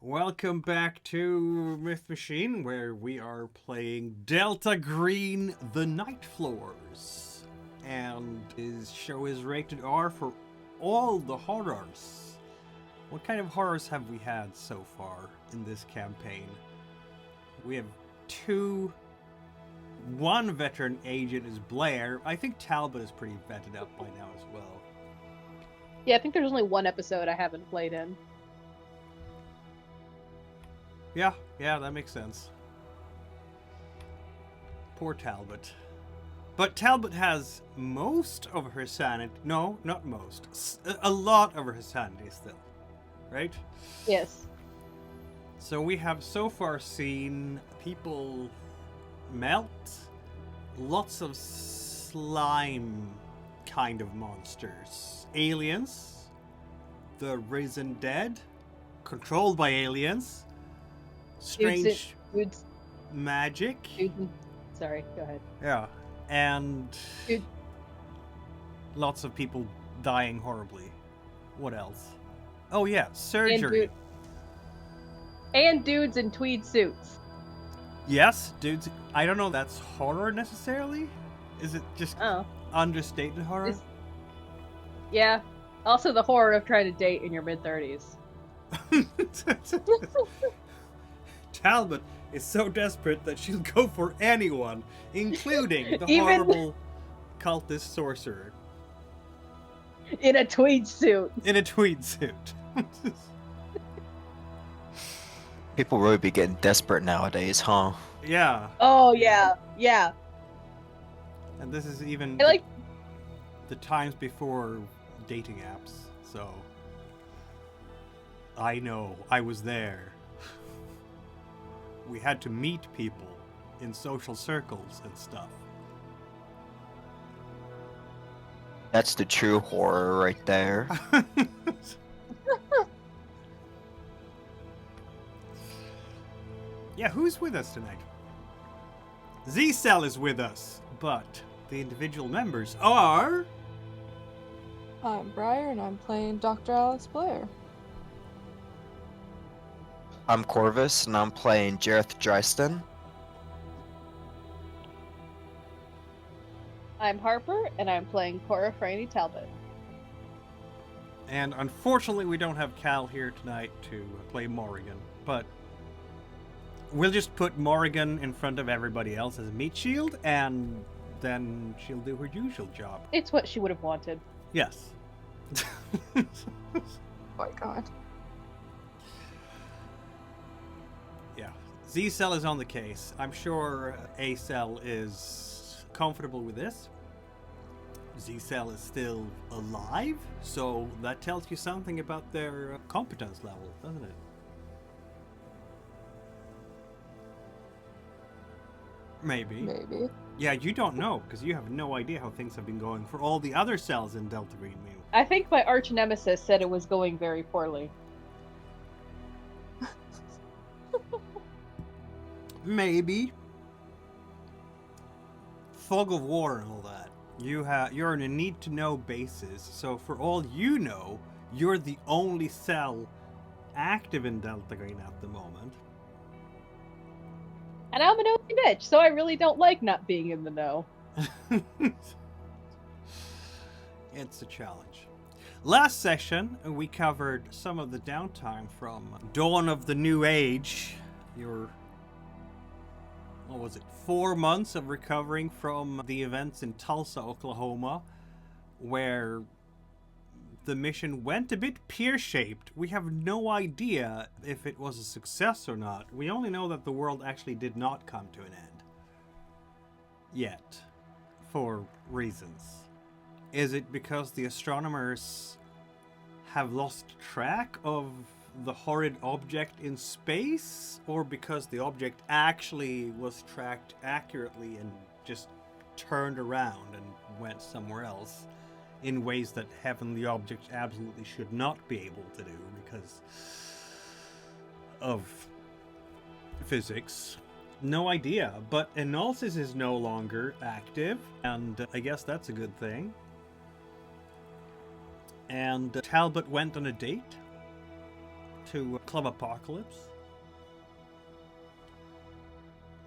Welcome back to Myth Machine, where we are playing Delta Green The Night Floors. And his show is rated R for all the horrors. What kind of horrors have we had so far in this campaign? We have one veteran agent is Blair. I think Talbot is pretty vetted up by now as well. Yeah, I think there's only one episode I haven't played in. Yeah, that makes sense. Poor Talbot. But Talbot has most of her sanity. No, not most. A lot of her sanity still. Right? Yes. So we have so far seen people melt. Lots of slime kind of monsters. Aliens. The risen dead. Controlled by aliens. Strange dudes, magic. Sorry, go ahead. Yeah, and lots of people dying horribly. What else? Oh yeah, surgery. And dudes in tweed suits. Yes, dudes. I don't know if that's horror necessarily. Is it just understated horror? Yeah. Also the horror of trying to date in your mid-30s. Talbot is so desperate that she'll go for anyone, including the horrible cultist sorcerer. In a tweed suit. People really be getting desperate nowadays, huh? Yeah. Oh, yeah. And this is even the times before dating apps, so I know, I was there. We had to meet people in social circles and stuff. That's the true horror right there. Yeah, who's with us tonight? Z-Cell is with us, but the individual members are... I'm Briar, and I'm playing Dr. Alex Blair. I'm Corvus, and I'm playing Jareth Tristan. I'm Harper, and I'm playing Cora Franny Talbot. And unfortunately, we don't have Cal here tonight to play Morrigan, but we'll just put Morrigan in front of everybody else as a meat shield, and then she'll do her usual job. It's what she would have wanted. Yes. Oh my god. Yeah. Z-Cell is on the case. I'm sure A-Cell is comfortable with this. Z-Cell is still alive, so that tells you something about their competence level, doesn't it? Maybe. Yeah, you don't know, because you have no idea how things have been going for all the other cells in Delta Green Meal. I think my arch nemesis said it was going very poorly. Maybe. Fog of war and all that. You're on a need-to-know basis, so for all you know, you're the only cell active in Delta Green at the moment. And I'm an nosy bitch, so I really don't like not being in the know. It's a challenge. Last session, we covered some of the downtime from Dawn of the New Age. What was it, 4 months of recovering from the events in Tulsa, Oklahoma, where the mission went a bit pear-shaped. We have no idea if it was a success or not. We only know that the world actually did not come to an end. Yet. For reasons. Is it because the astronomers have lost track of the horrid object in space, or because the object actually was tracked accurately and just turned around and went somewhere else in ways that heavenly objects absolutely should not be able to do because of physics? No idea, but Analysis is no longer active, and I guess that's a good thing. And Talbot went on a date to Club Apocalypse.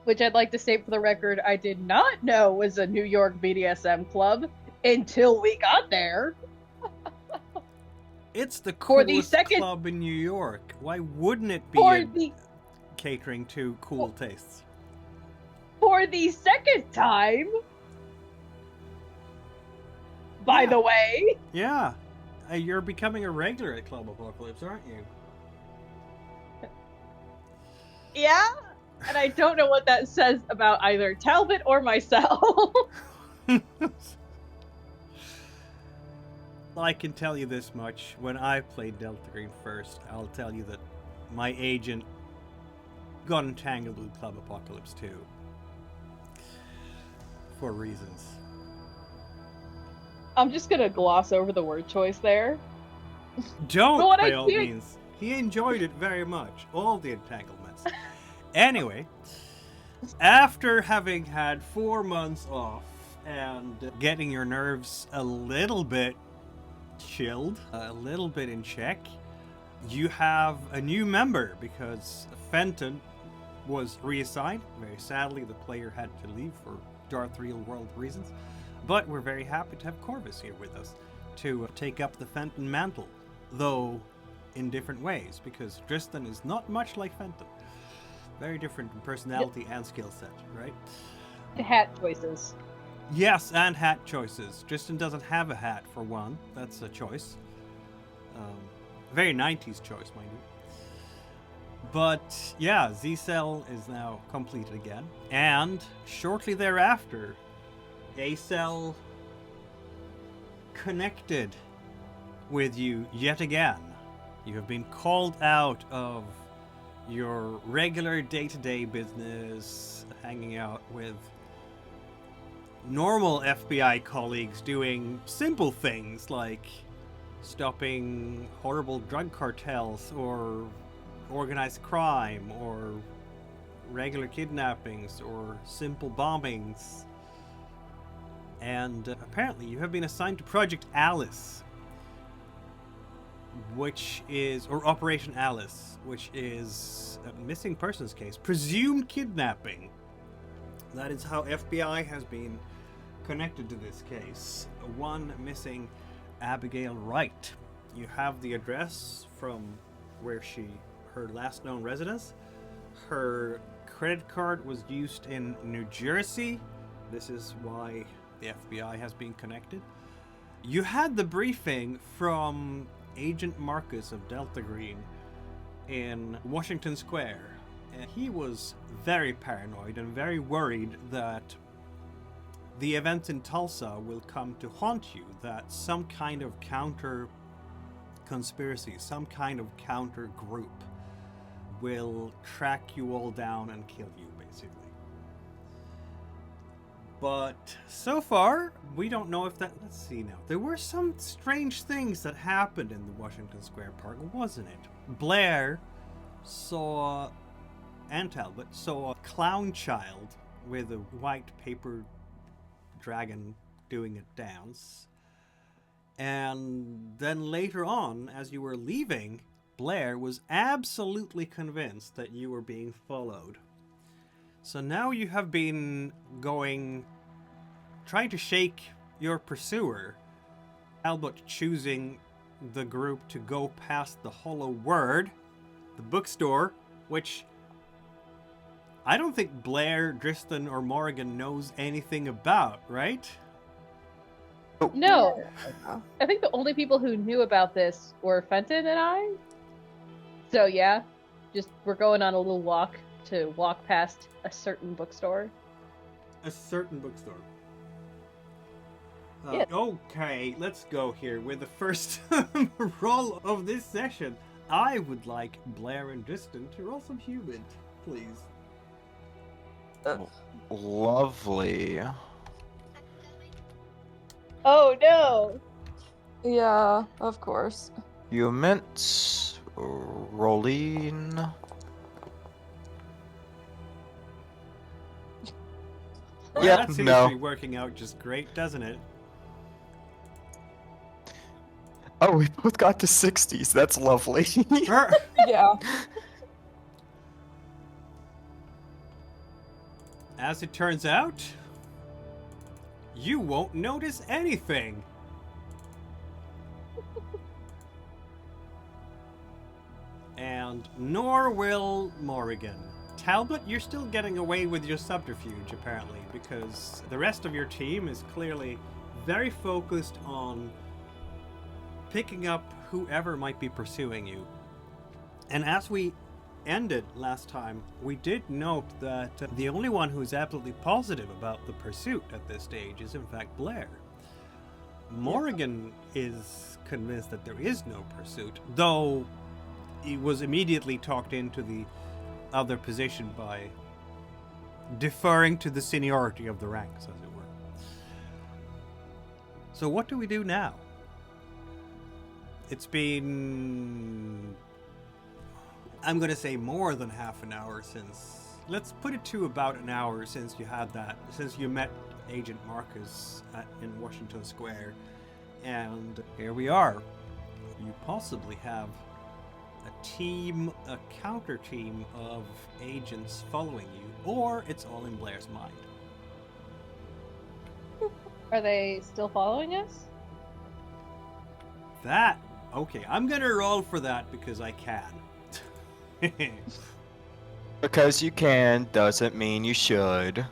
Which I'd like to state for the record, I did not know was a New York BDSM club until we got there. It's the For the coolest second- club in New York. Why wouldn't it For be the catering to cool tastes? for the second time. By the way. Yeah. You're becoming a regular at Club Apocalypse, aren't you? Yeah? And I don't know what that says about either Talbot or myself. I can tell you this much. When I played Delta Green first, I'll tell you that my agent got entangled with Club Apocalypse 2. For reasons. I'm just gonna gloss over the word choice there. Don't, But what by I all hear- means. He enjoyed it very much. All the entanglements. Anyway, after having had 4 months off and getting your nerves a little bit chilled, a little bit in check, you have a new member because Fenton was reassigned. Very sadly, the player had to leave for Darth Real World reasons. But we're very happy to have Corvus here with us to take up the Fenton mantle, though in different ways, because Tristan is not much like Fenton. Very different in personality and skill set, right? Hat choices. Yes, and hat choices. Tristan doesn't have a hat, for one. That's a choice. Very 90s choice, mind you. But, yeah, Z-Cell is now completed again. And shortly thereafter, A-Cell connected with you yet again. You have been called out of your regular day-to-day business, hanging out with normal FBI colleagues doing simple things like stopping horrible drug cartels or organized crime or regular kidnappings or simple bombings. And apparently you have been assigned to Project Alice, which is, or Operation Alice, which is a missing persons case, presumed kidnapping. That is how FBI has been connected to this case. One missing Abigail Wright. You have the address from where her last known residence. Her credit card was used in New Jersey. This is why the FBI has been connected. You had the briefing from Agent Marcus of Delta Green in Washington Square. And he was very paranoid and very worried that the events in Tulsa will come to haunt you, that some kind of counter conspiracy, some kind of counter group will track you all down and kill you, basically. But so far, we don't know if that... Let's see now. There were some strange things that happened in the Washington Square Park, wasn't it? Blair saw, and Talbot saw a clown child with a white paper dragon doing a dance. And then later on, as you were leaving, Blair was absolutely convinced that you were being followed. So now you have been trying to shake your pursuer, Talbot choosing the group to go past the Hollow Word, the bookstore, which I don't think Blair, Tristan, or Morrigan knows anything about, right? No. I think the only people who knew about this were Fenton and I. So yeah, we're going on a little walk to walk past a certain bookstore. A certain bookstore. Yes. Okay, let's go here with the first roll of this session. I would like Blair and Tristan to roll some human, please. Lovely. Oh no! Yeah, of course. You meant rolling. Well, Yeah, that seems no. to be working out just great, doesn't it? Oh, we both got to 60s. That's lovely. Yeah. As it turns out, you won't notice anything. And nor will Morrigan. Talbot, you're still getting away with your subterfuge, apparently, because the rest of your team is clearly very focused on picking up whoever might be pursuing you. And as we ended last time, we did note that the only one who's absolutely positive about the pursuit at this stage is in fact Blair. Morrigan is convinced that there is no pursuit, though he was immediately talked into the other position by deferring to the seniority of the ranks, as it were. So what do we do now? It's been, I'm going to say, more than half an hour since, let's put it to about an hour since you had that, since you met Agent Marcus in Washington Square. And here we are. You possibly have a counter team of agents following you, or it's all in Blair's mind. Are they still following us? Okay, I'm gonna roll for that because I can. Because you can doesn't mean you should.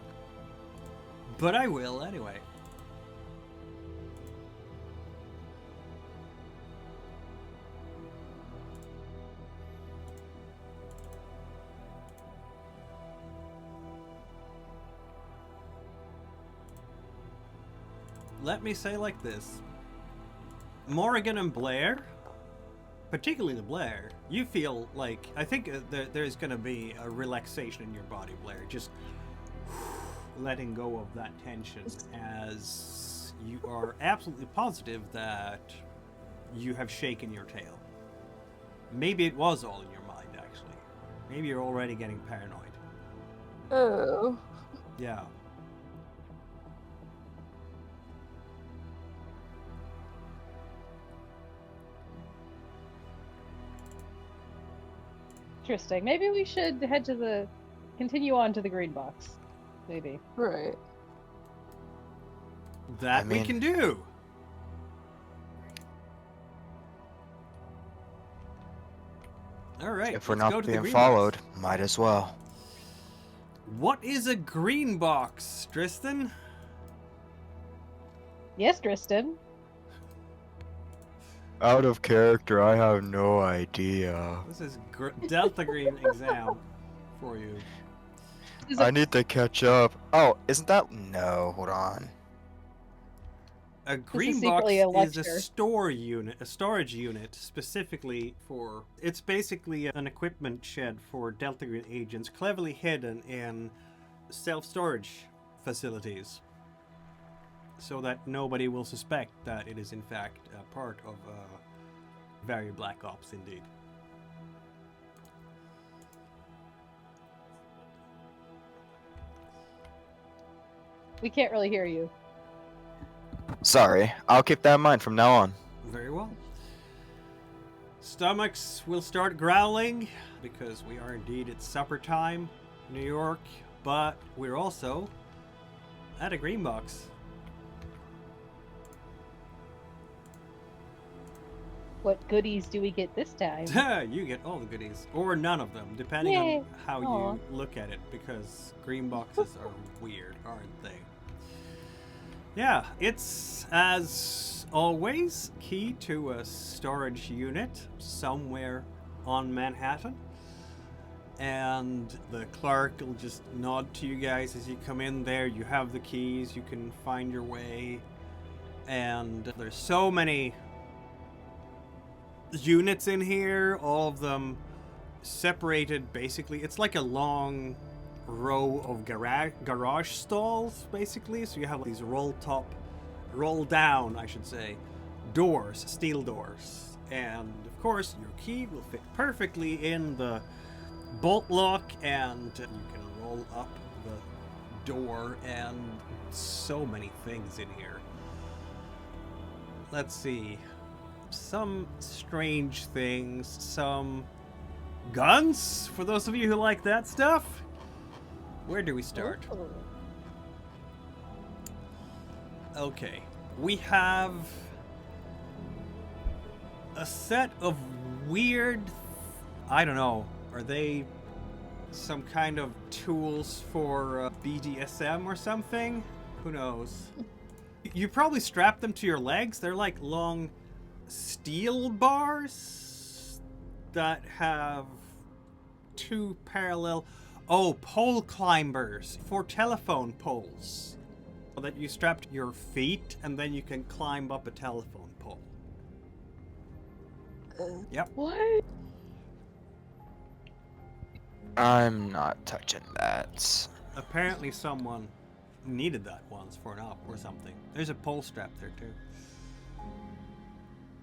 But I will anyway. Let me say like this. Morrigan and Blair, particularly the Blair, you feel like, I think there's going to be a relaxation in your body, Blair. Just letting go of that tension, as you are absolutely positive that you have shaken your tail. Maybe it was all in your mind, actually. Maybe you're already getting paranoid. Oh. Yeah. Interesting. Maybe we should continue on to the green box. Maybe. Right. That we can do. All right. If we're let's go not to the being green followed, box. might as well. What is a green box, Tristan? Yes, Tristan. Out of character, I have no idea. This is Delta Green exam for you. I need to catch up. Oh, isn't that? No, hold on. A green is box secretly a is a lecture. storage unit specifically for. It's basically an equipment shed for Delta Green agents, cleverly hidden in self-storage facilities, so that nobody will suspect that it is in fact a part of very black ops indeed. We can't really hear you. Sorry, I'll keep that in mind from now on. Very well. Stomachs will start growling because we are indeed at supper time, New York, but we're also at a green box. What goodies do we get this time? You get all the goodies, or none of them, depending Yay. on how Aw. you look at it, because green boxes are weird, aren't they? Yeah, it's, as always, key to a storage unit somewhere on Manhattan. And the clerk will just nod to you guys as you come in there. You have the keys, you can find your way. And there's so many units in here, all of them separated basically. It's like a long row of garage stalls, basically. So you have these roll down, I should say, doors, steel doors. And of course, your key will fit perfectly in the bolt lock, and you can roll up the door, and so many things in here. Let's see. some strange things, some guns, for those of you who like that stuff. Where do we start? Ooh. Okay, we have a set of weird, I don't know, are they some kind of tools for BDSM or something? Who knows? You probably strap them to your legs. They're like long steel bars that have two parallel, pole climbers for telephone poles that you strap to your feet and then you can climb up a telephone pole. Yep. What? I'm not touching that. Apparently someone needed that once for an op or something. There's a pole strap there too.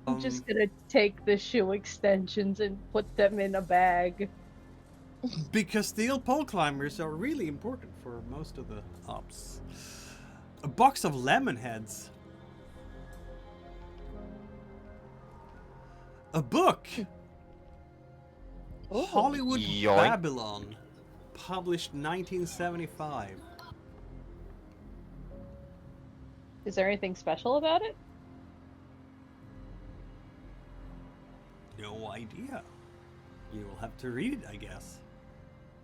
I'm just gonna take the shoe extensions and put them in a bag. Because steel pole climbers are really important for most of the ops. A box of lemon heads. A book. Ooh. Hollywood Yoink. Babylon. Published 1975. Is there anything special about it? No idea. You will have to read it, I guess.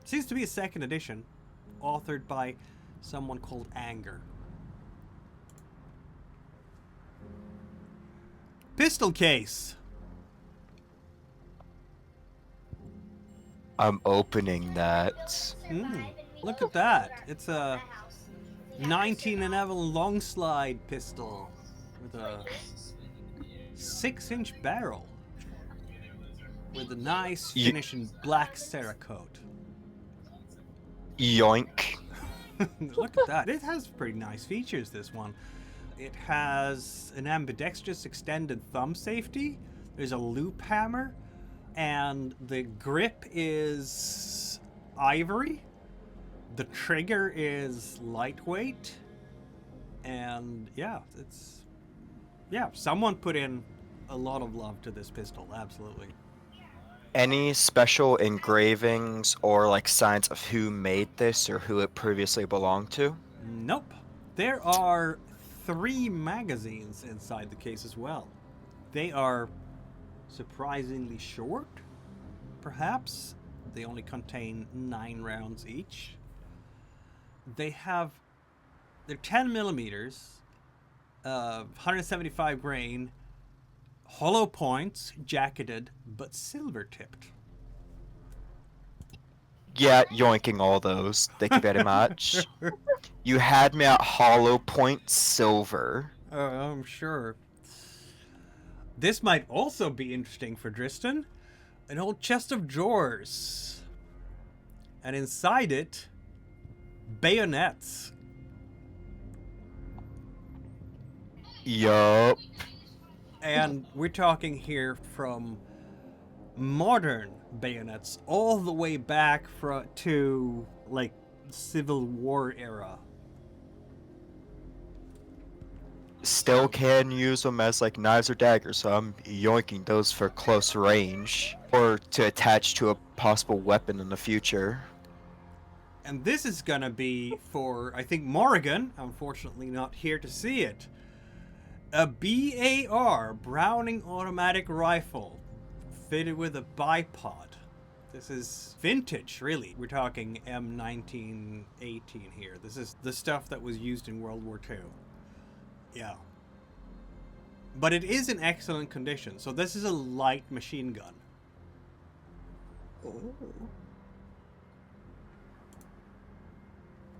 Seems to be a second edition, authored by someone called Anger. Pistol case. I'm opening that. Look at that. It's a 1911 long slide pistol with a 6-inch barrel with a nice finish in black Cerakote. Yoink. Look at that. It has pretty nice features, this one. It has an ambidextrous extended thumb safety. There's a loop hammer. And the grip is ivory. The trigger is lightweight. And yeah, someone put in a lot of love to this pistol, absolutely. Any special engravings or like signs of who made this or who it previously belonged to? Nope. There are 3 magazines inside the case as well. They are surprisingly short, perhaps. They only contain 9 rounds each. They're 10 millimeters, 175 grain, hollow points, jacketed, but silver tipped. Yeah, yoinking all those. Thank you very much. You had me at hollow point silver. I'm sure. This might also be interesting for Tristan. An old chest of drawers. And inside it, bayonets. Yup. And we're talking here from modern bayonets all the way back to like Civil War era. Still can use them as like knives or daggers, so I'm yoinking those for close range or to attach to a possible weapon in the future. And this is gonna be for, I think, Morrigan, unfortunately not here to see it. A BAR, Browning automatic rifle, fitted with a bipod. This is vintage, really. We're talking M1918 here. This is the stuff that was used in World War II. Yeah. But it is in excellent condition. So this is a light machine gun. Ooh.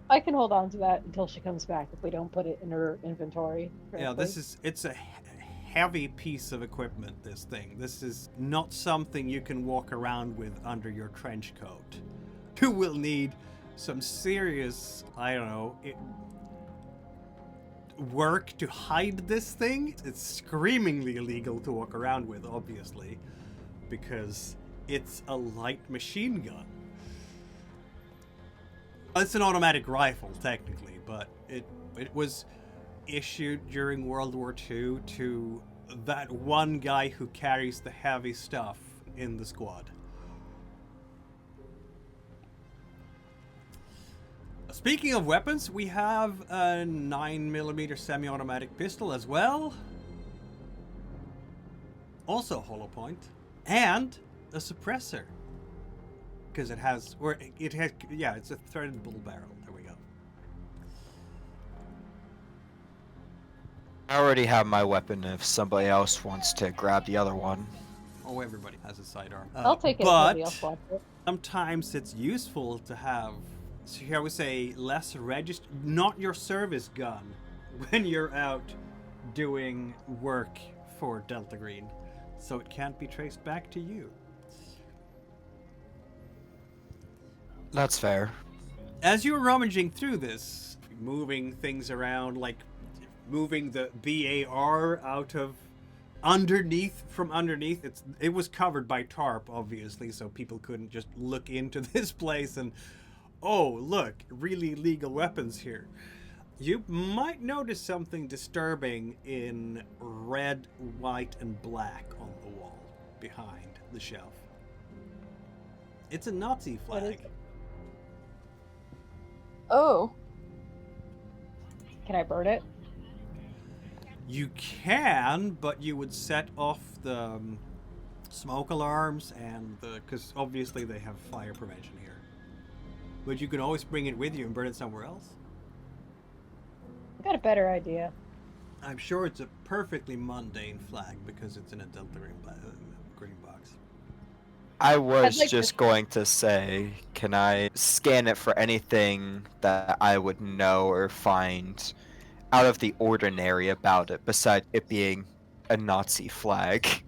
I can hold on to that until she comes back if we don't put it in her inventory. Yeah, correctly. it's a heavy piece of equipment, this thing. This is not something you can walk around with under your trench coat. You will need some serious, I don't know, work to hide this thing. It's screamingly illegal to walk around with, obviously, because it's a light machine gun. It's an automatic rifle, technically, but it was issued during World War II to that one guy who carries the heavy stuff in the squad. Speaking of weapons, we have a 9mm semi-automatic pistol as well. Also hollow point. And a suppressor. Because it has, yeah, it's a threaded bull barrel. There we go. I already have my weapon if somebody else wants to grab the other one. Oh, everybody has a sidearm. I'll take it if nobody else But wants it. sometimes it's useful to have, so here we say, less registered, not your service gun, when you're out doing work for Delta Green. So it can't be traced back to you. That's fair. As you're rummaging through this, moving things around, like moving the BAR out of underneath, it was covered by tarp, obviously, so people couldn't just look into this place and, oh, look, really legal weapons here. You might notice something disturbing in red, white, and black on the wall behind the shelf. It's a Nazi What is flag. it? Oh. Can I burn it? You can, but you would set off the smoke alarms and because obviously they have fire prevention here. But you can always bring it with you and burn it somewhere else. I got a better idea. I'm sure it's a perfectly mundane flag because it's in a Delta green box. I was like just to- going to say, can I scan it for anything that I would know or find out of the ordinary about it, besides it being a Nazi flag?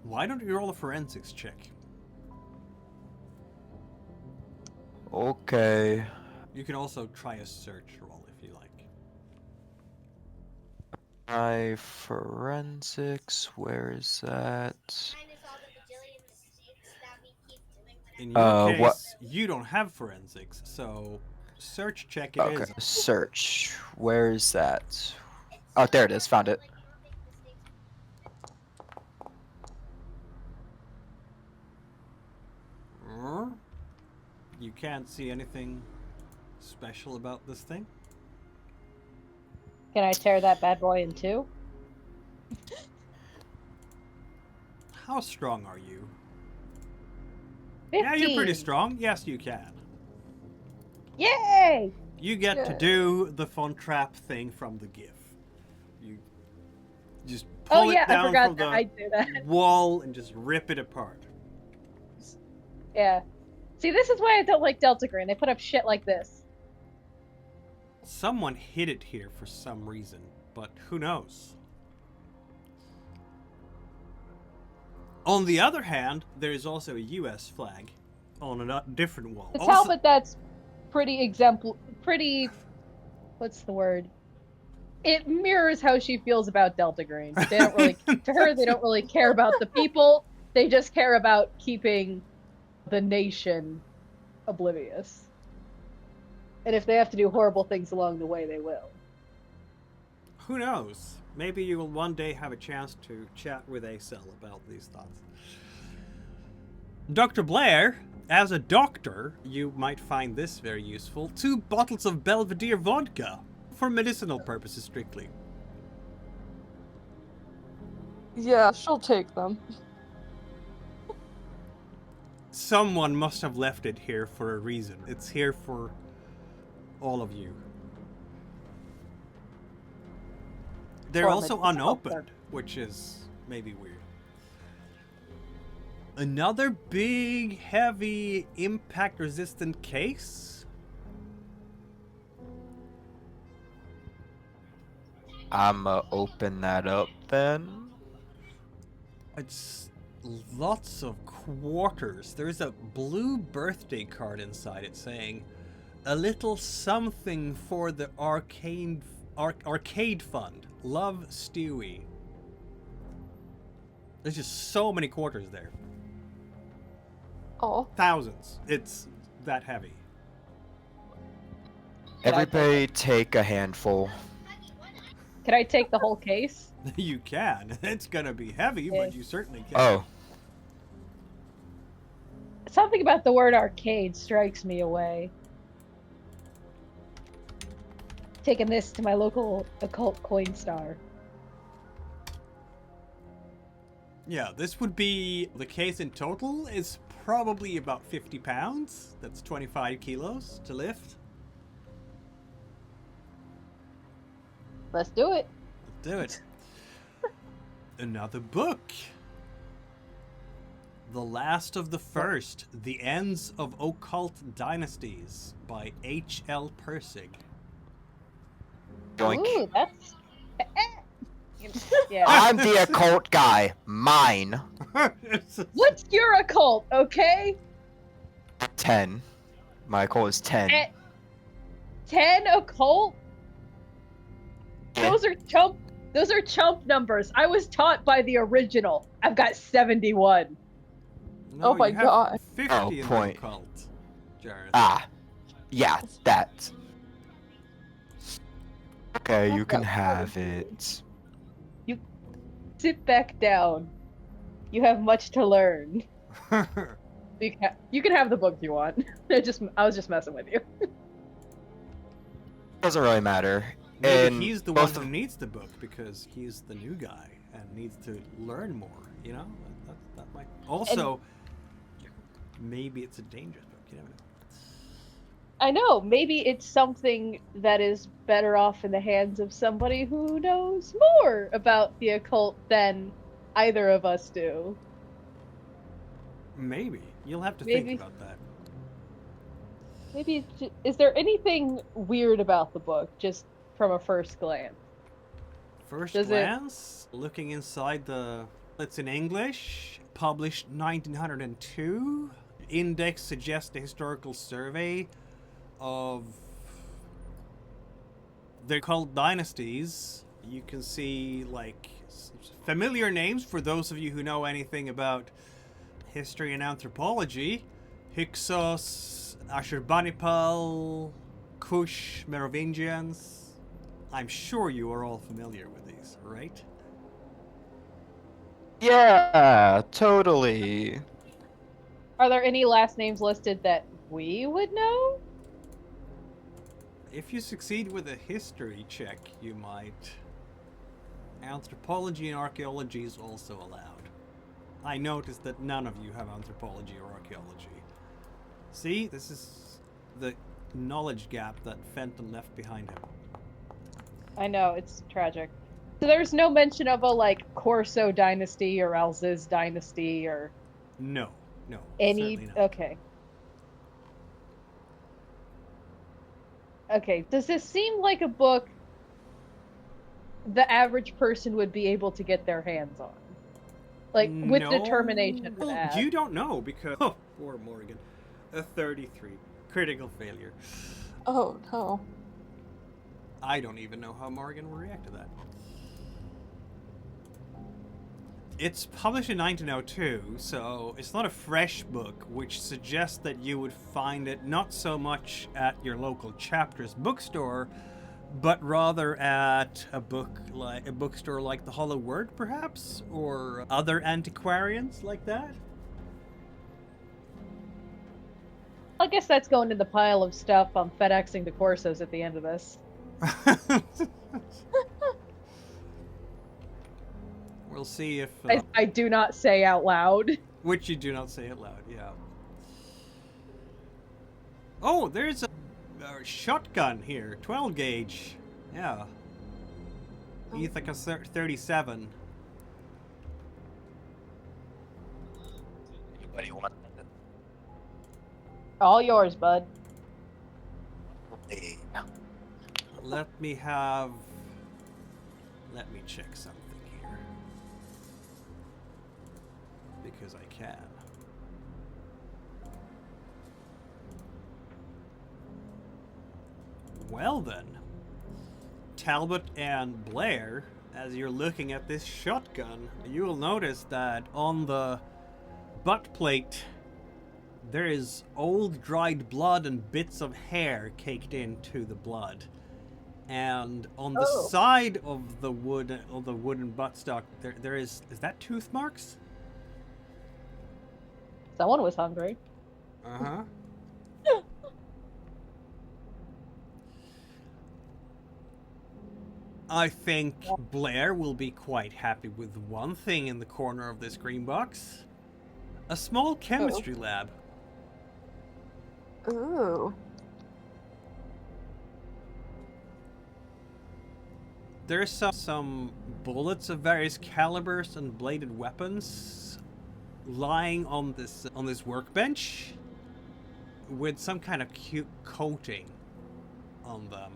Why don't you roll a forensics check? Okay. You can also try a search roll if you like. My forensics, where is that? In your case, what- you don't have forensics, so search check it Okay, is. search. Where is that? Oh, there it is. Found it. You can't see anything special about this thing. Can I tear that bad boy in two? How strong are you? 15. Yeah, you're pretty strong. Yes, you can. Yay! You get to Yeah. do the fun trap thing from the GIF. You just Oh pull yeah, it down I forgot from that the I do that. wall and just rip it apart. Yeah. See, this is why I don't like Delta Green. They put up shit like this. Someone hid it here for some reason, but who knows? On the other hand, there is also a US flag on a different wall. The Also- Talbot, that's pretty, what's the word? It mirrors how she feels about Delta Green. They don't really, to her, they don't really care about the people. They just care about keeping the nation oblivious. And if they have to do horrible things along the way, they will. Who knows? Maybe you will one day have a chance to chat with Acel about these thoughts. Dr. Blair, as a doctor, you might find this very useful. 2 bottles of Belvedere vodka, for medicinal purposes strictly. Yeah, she'll take them. Someone must have left it here for a reason. It's here for all of you. They're For also medicinal unopened, purposes. which is maybe weird. Another big, heavy, impact-resistant case? I'ma open that up then. It's lots of quarters. There's a blue birthday card inside it saying, "A little something for the arcade fund. Love, Stewie." There's just so many quarters there. Oh, Thousands. It's that heavy. Can I take Everybody take a handful. Can I take the whole case? You can. It's gonna be heavy, Yeah. but you certainly can. Oh, Something about the word arcade strikes me away. Taking this to my local occult coin star. Yeah, this would be the case in total is probably about 50 pounds. That's 25 kilos to lift. Let's do it. Let's do it. Another book. The Last of the First, The Ends of Occult Dynasties by H.L. Persig. yoink. Ooh, that's. Yeah. I'm the occult guy. Mine. What's your occult, okay? 10. My occult is 10. 10 occult? Yeah. Those are chump numbers. I was taught by the original. I've got 71. No, Oh my you have God. 50 Oh, in the point. occult, Jared. Ah. Yeah, that. Okay, you can have it. Sit back down. You have much to learn. You can have the book you want. I was just messing with you. Doesn't really matter. Maybe And he's the one both who of- needs the book because he's the new guy and needs to learn more, you know? That might... Also, maybe it's a dangerous book, you never know. I know, maybe it's something that is better off in the hands of somebody who knows more about the occult than either of us do. Maybe. You'll have to Maybe. think about that. Maybe is there anything weird about the book, just from a first glance? First Does it- glance, looking inside the... It's in English, published 1902. Index suggests a historical survey of... They're called dynasties. You can see, like, familiar names for those of you who know anything about history and anthropology. Hyksos, Ashurbanipal, Kush, Merovingians. I'm sure you are all familiar with these, right? Yeah, totally. Are there any last names listed that we would know? If you succeed with a history check, you might. Anthropology and archaeology is also allowed. I noticed that none of you have anthropology or archaeology. See, this is the knowledge gap that Fenton left behind him. I know, it's tragic. So there's no mention of a, like, Corso dynasty or Alziz dynasty or No, any... certainly not. Okay. Okay, does this seem like a book the average person would be able to get their hands on? Like, with No. determination for Well, that. you don't know because... Oh, poor Morgan. A 33. Critical failure. Oh no. I don't even know how Morgan will react to that. It's published in 1902, so it's not a fresh book, which suggests that you would find it not so much at your local chapter's bookstore, but rather at a bookstore like the Hollow Word, perhaps, or other antiquarians like that. I guess that's going in the pile of stuff I'm FedExing to Corsos at the end of this. We'll see if... I do not say out loud. which you do not say it loud, yeah. Oh, there's a shotgun here. 12 gauge. Yeah. Ithaca 37. Anybody want it? All yours, bud. Let me check something here. Because I can. Well then. Talbot and Blair, as you're looking at this shotgun, you will notice that on the butt plate there is old dried blood and bits of hair caked into the blood. And on the Oh. side of the wooden buttstock, there is that tooth marks? Someone was hungry. Uh-huh. I think Blair will be quite happy with one thing in the corner of this green box. A small chemistry lab. Ooh. There's some bullets of various calibers and bladed weapons lying on this workbench with some kind of cute coating on them.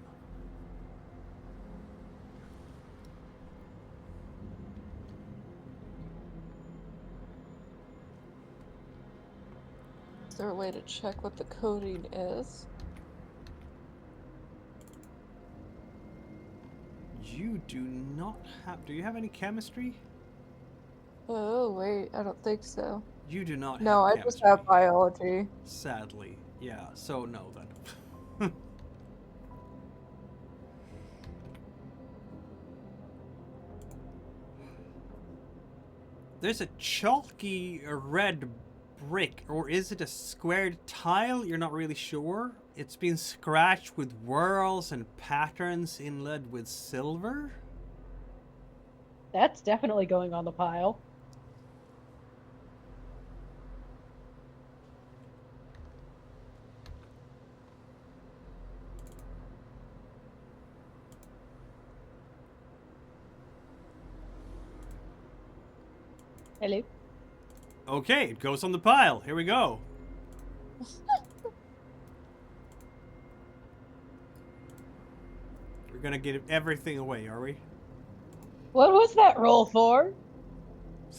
Is there a way to check what the coating is? You do not have... Do you have any chemistry? Oh, wait, I don't think so. You do not No, have I chemistry. just have biology. Sadly. Yeah, so no then. There's a chalky red brick, or is it a squared tile? You're not really sure. It's been scratched with whorls and patterns inlaid with silver. That's definitely going on the pile. Hello. Okay, it goes on the pile. Here we go. We're gonna give everything away, are we? What was that roll for?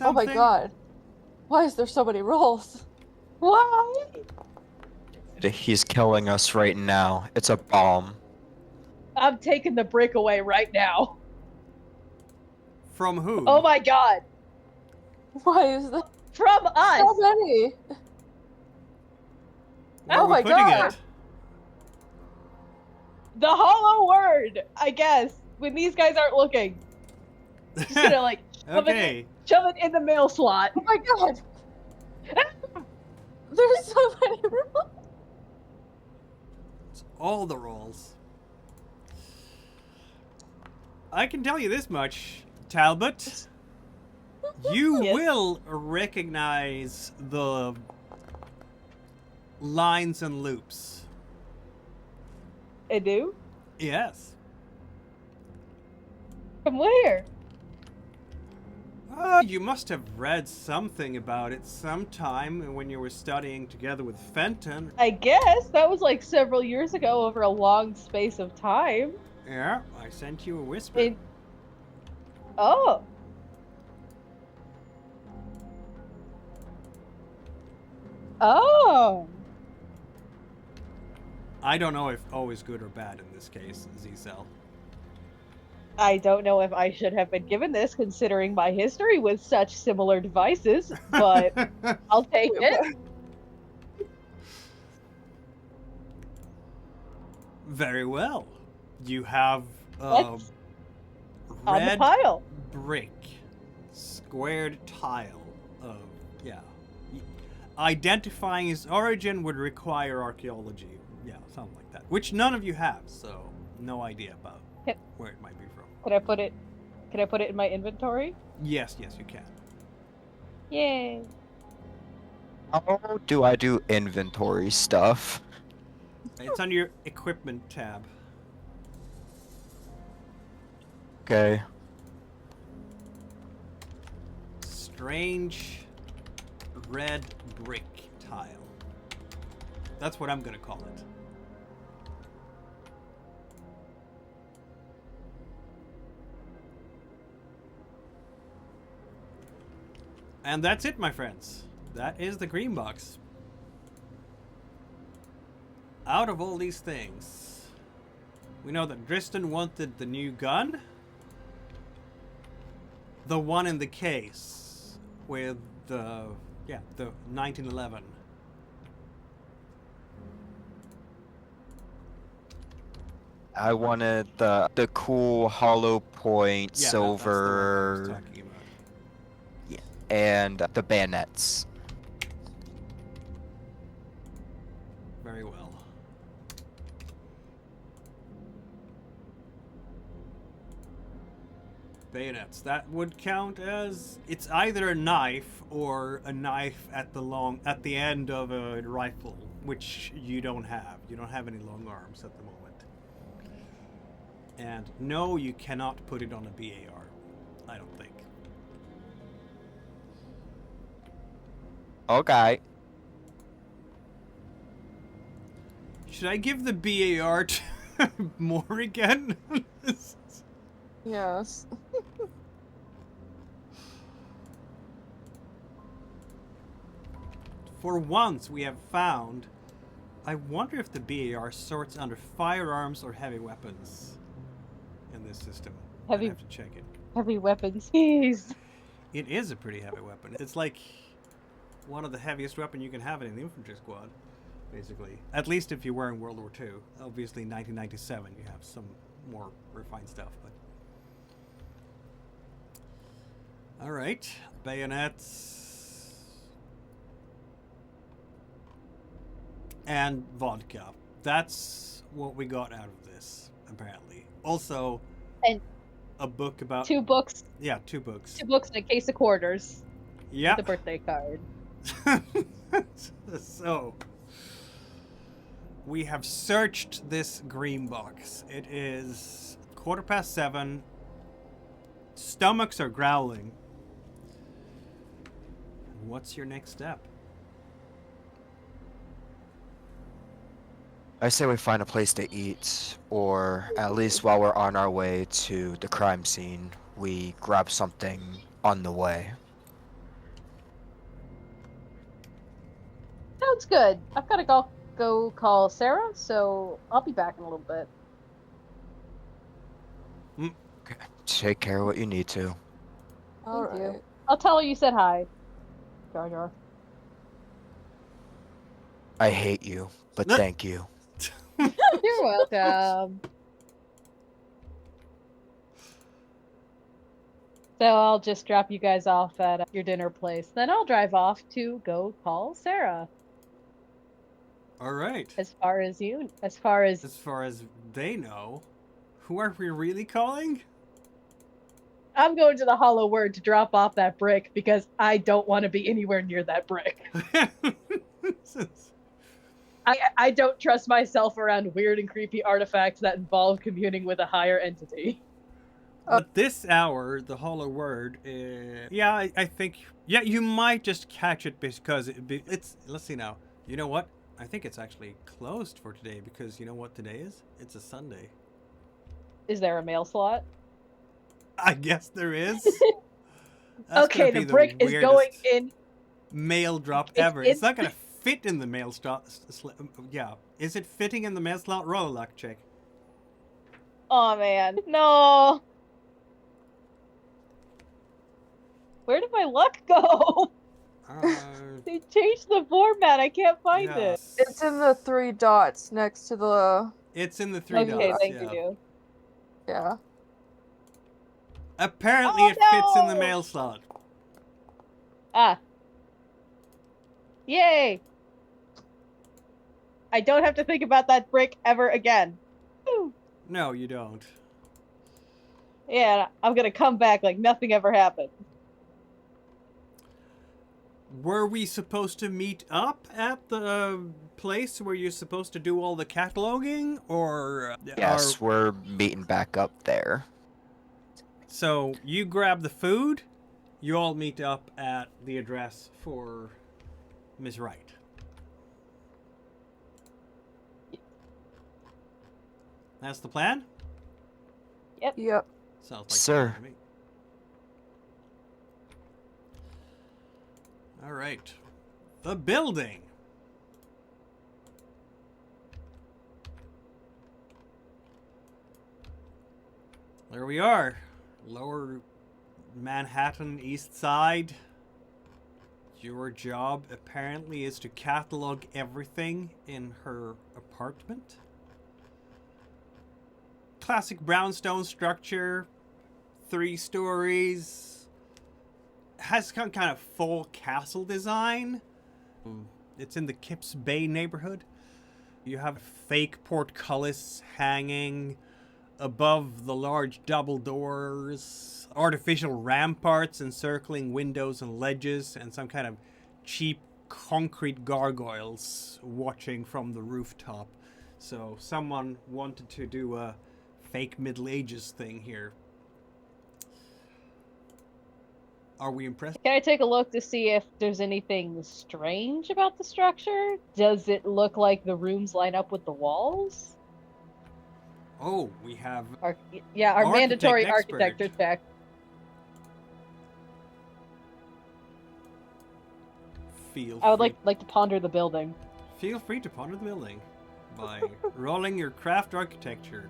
Oh my Something? god. Why is there so many rolls? Why? He's killing us right now. It's a bomb. I'm taking the brick away right now. From who? Oh my god. Why is there From us. so many? Where Oh are we my putting God. it? The hollow word, I guess, when these guys aren't looking. Just gonna like Okay. shove it in the mail slot. Oh my god! There's so many rolls! It's all the rolls. I can tell you this much, Talbot. You Yes. will recognize the lines and loops. I do? Yes. From where? You must have read something about it sometime when you were studying together with Fenton. I guess that was like several years ago over a long space of time. Yeah, I sent you a whisper. And... Oh. Oh. I don't know if always good or bad in this case, Z-Cell. I don't know if I should have been given this considering my history with such similar devices, but I'll take it. Very well. You have a Let's- On the red pile. brick, squared tile of, yeah. Identifying its origin would require archaeology. Yeah, something like that. Which none of you have, so no idea about Yep. where it might be from. Can I put it in my inventory? Yes, you can. Yay. How do I do inventory stuff? It's on your equipment tab. Okay. Strange red brick tile. That's what I'm gonna call it. And that's it, my friends. That is the green box. Out of all these things, we know that Tristan wanted the new gun. The one in the case with the 1911. I wanted the cool hollow point Yeah, that's the one I was silver talking about. and the bayonets. Very well. Bayonets. That would count as it's either a knife or a knife at the end of a rifle, which you don't have. You don't have any long arms at the moment. And no, you cannot put it on a BAR. I don't think. Okay. Should I give the BAR to more again? Yes. For once, we have found. I wonder if the BAR sorts under firearms or heavy weapons in this system. Heavy- I'd have to check it. Heavy weapons. Jeez. It is a pretty heavy weapon. It's like one of the heaviest weapons you can have in an infantry squad, basically. At least if you're wearing World War II. Obviously, 1997, you have some more refined stuff. But all right, bayonets and vodka. That's what we got out of this, apparently. Also, And a book about 2 books. Yeah, 2 books. 2 books and a case of quarters. Yeah. The birthday card. So, we have searched this green box. It is 7:15. Stomachs are growling. What's your next step? I say we find a place to eat, or at least while we're on our way to the crime scene, we grab something on the way. Sounds good. I've got to go call Sarah, so I'll be back in a little bit. Okay. Take care of what you need to. All Thank you. right. I'll tell her you said hi, Jar Jar. I hate you, but thank you. You're welcome. So I'll just drop you guys off at your dinner place. Then I'll drive off to go call Sarah. All right. As far as they know, who are we really calling? I'm going to the Hollow Word to drop off that brick because I don't want to be anywhere near that brick. I don't trust myself around weird and creepy artifacts that involve communing with a higher entity. At this hour, the Hollow Word, I think, you might just catch it because it's, let's see now. You know what? I think it's actually closed for today because you know what today is? It's a Sunday. Is there a mail slot? I guess there is. Okay, the brick is going in. Mail drop ever. It's not going to fit in the mail slot. Yeah. Is it fitting in the mail slot? Roll a luck check. Oh, man. No. Where did my luck go? They changed the format. I can't find it. It's in the 3 dots next to the... It's in the 3 dots. Okay, thank you. Yeah. Apparently it fits in the mail slot. Ah. Yay! I don't have to think about that brick ever again. Woo. No, you don't. Yeah, I'm gonna come back like nothing ever happened. Were we supposed to meet up at the place where you're supposed to do all the cataloging, or... Yes, we're meeting back up there. So, you grab the food, you all meet up at the address for Ms. Wright. That's the plan? Yep. Sounds like Sir. a plan to me. All right. The building. There we are. Lower Manhattan, East Side. Your job apparently is to catalog everything in her apartment. classic brownstone structure, 3 stories. Has some kind of full castle design. It's in the Kips Bay neighborhood. You have fake portcullis hanging above the large double doors, artificial ramparts encircling windows and ledges, and some kind of cheap concrete gargoyles watching from the rooftop. So someone wanted to do a fake Middle Ages thing here. Are we impressed? Can I take a look to see if there's anything strange about the structure? Does it look like the rooms line up with the walls? Oh, we have... Our Architect mandatory expert. architecture check. I would like to ponder the building. Feel free to ponder the building by rolling your craft architecture.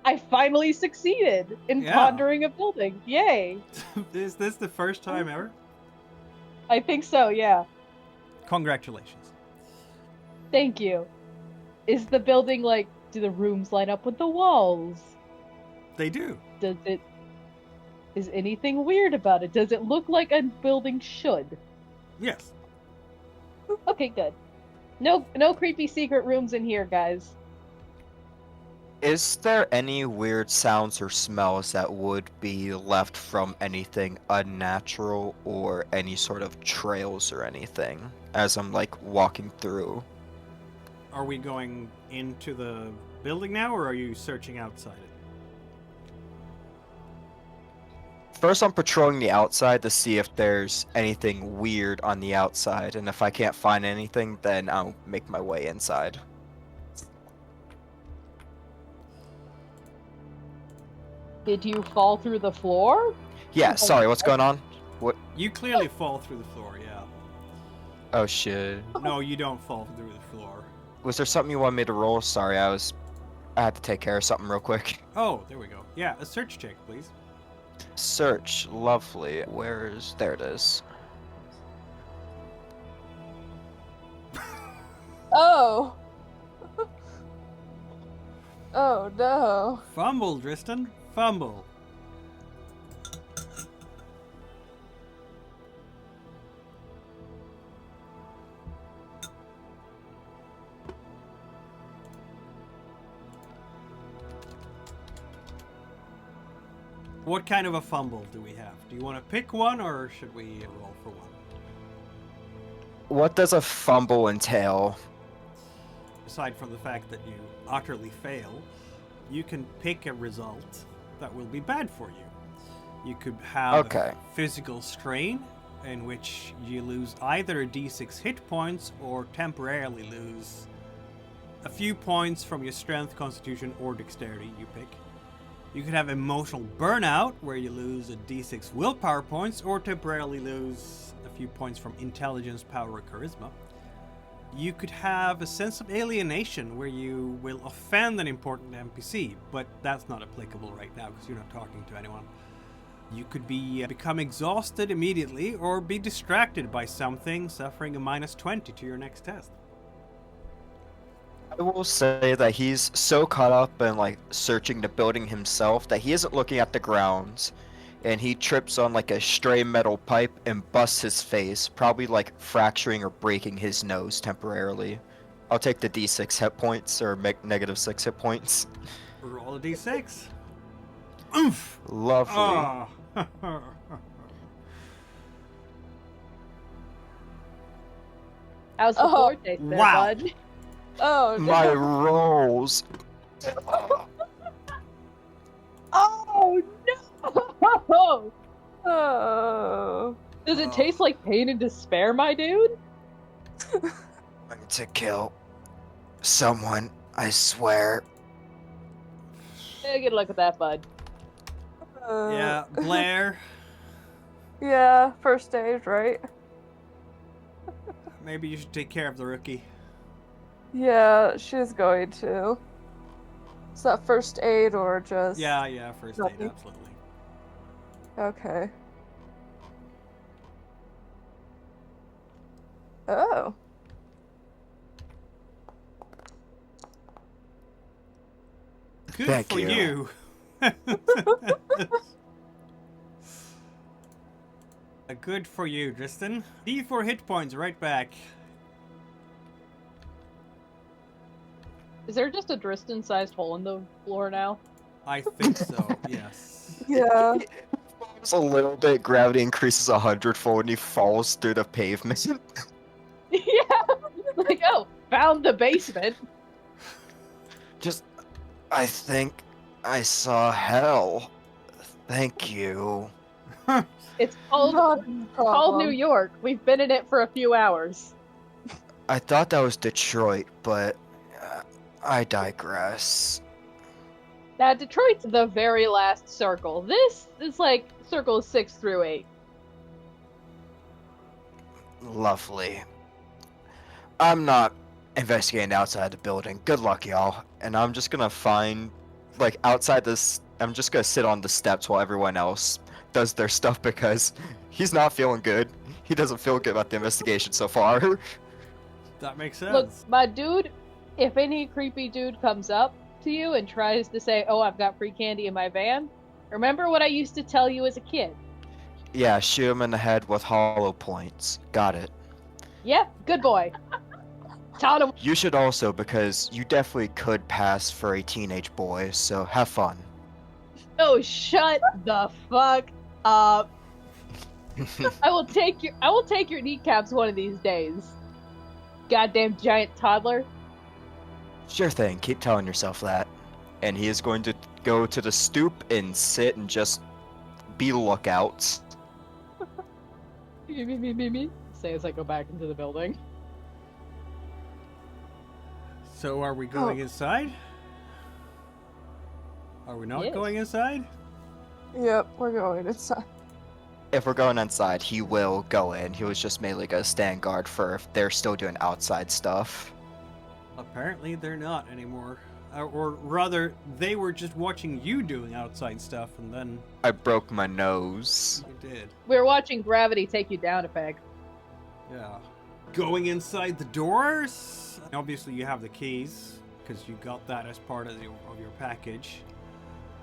I finally succeeded in pondering a building. Yay! Is this the first time ever? I think so, yeah. Congratulations. Thank you. Is the building do the rooms line up with the walls? They do. Is anything weird about it? Does it look like a building should? Yes. Okay, good. No creepy secret rooms in here, guys. Is there any weird sounds or smells that would be left from anything unnatural or any sort of trails or anything as I'm walking through? Are we going into the building now, or are you searching outside it? First, I'm patrolling the outside to see if there's anything weird on the outside, and if I can't find anything, then I'll make my way inside. Did you fall through the floor? Yeah, sorry, what's going on? What? You clearly fall through the floor, yeah. Oh, shit. No, you don't fall through the floor. Was there something you wanted me to roll? Sorry, I had to take care of something real quick. Oh, there we go. Yeah, a search check, please. Search, lovely. There it is. Oh! Oh no. Fumble, Tristan. Fumble. What kind of a fumble do we have? Do you want to pick one, or should we roll for one? What does a fumble entail? Aside from the fact that you utterly fail, you can pick a result that will be bad for you. You could have physical strain, in which you lose either a d6 hit points or temporarily lose a few points from your strength, constitution, or dexterity, you pick. You could have emotional burnout, where you lose a d6 willpower points or temporarily lose a few points from intelligence, power, or charisma. You could have a sense of alienation, where you will offend an important NPC, but that's not applicable right now because you're not talking to anyone. You could become exhausted immediately or be distracted by something, suffering a -20 to your next test. I will say that he's so caught up in searching the building himself that he isn't looking at the grounds, and he trips on a stray metal pipe and busts his face, probably fracturing or breaking his nose temporarily. I'll take the d6 hit points, or make -6 hit points. Roll a d6. Oof! Lovely. Oh. How's the floor taste there, wow. bud? Oh no. My rolls. Oh no! Oh. Does it taste like pain and despair, my dude? I'm to kill someone, I swear. Yeah, good luck with that, bud. Yeah, Blair, Yeah, first stage, right? maybe you should take care of the rookie. Yeah, she's going to. Is that first aid or just... Yeah, first aid, Nothing. absolutely. Okay. Oh. Good Thank for you. Good for you, Tristan. D4 hit points right back. Is there just a Tristan-sized hole in the floor now? I think so, yes. Yeah. It's a little bit. Gravity increases 100-fold and he falls through the pavement. Yeah. Like, oh, found the basement. I think I saw hell. Thank you. It's called Not a New problem. York. We've been in it for a few hours. I thought that was Detroit, but I digress. Now, Detroit's the very last circle. This is like circles 6 through 8. Lovely. I'm not investigating outside the building. Good luck, y'all. And I'm just gonna find, like, outside this. I'm just gonna sit on the steps while everyone else does their stuff because he's not feeling good. He doesn't feel good about the investigation so far. That makes sense. Look, my dude, if any creepy dude comes up to you and tries to say, oh, I've got free candy in my van, remember what I used to tell you as a kid? Yeah, shoot him in the head with hollow points. Got it. Yeah, good boy. Taught him. You should also, because you definitely could pass for a teenage boy, so have fun. Oh, shut the fuck up. I will take your kneecaps one of these days. Goddamn giant toddler. Sure thing, keep telling yourself that. And he is going to go to the stoop and sit and just be lookouts. Me. Say as I go back into the building. So are we going inside? Are we not Yes. going inside? Yep, we're going inside. If we're going inside, he will go in. He was just mainly gonna stand guard for if they're still doing outside stuff. Apparently they're not anymore. Or rather, they were just watching you doing outside stuff, and then I broke my nose. you did. We're watching gravity take you down a peg. Yeah. Going inside the doors? Obviously you have the keys, because you got that as part of your package.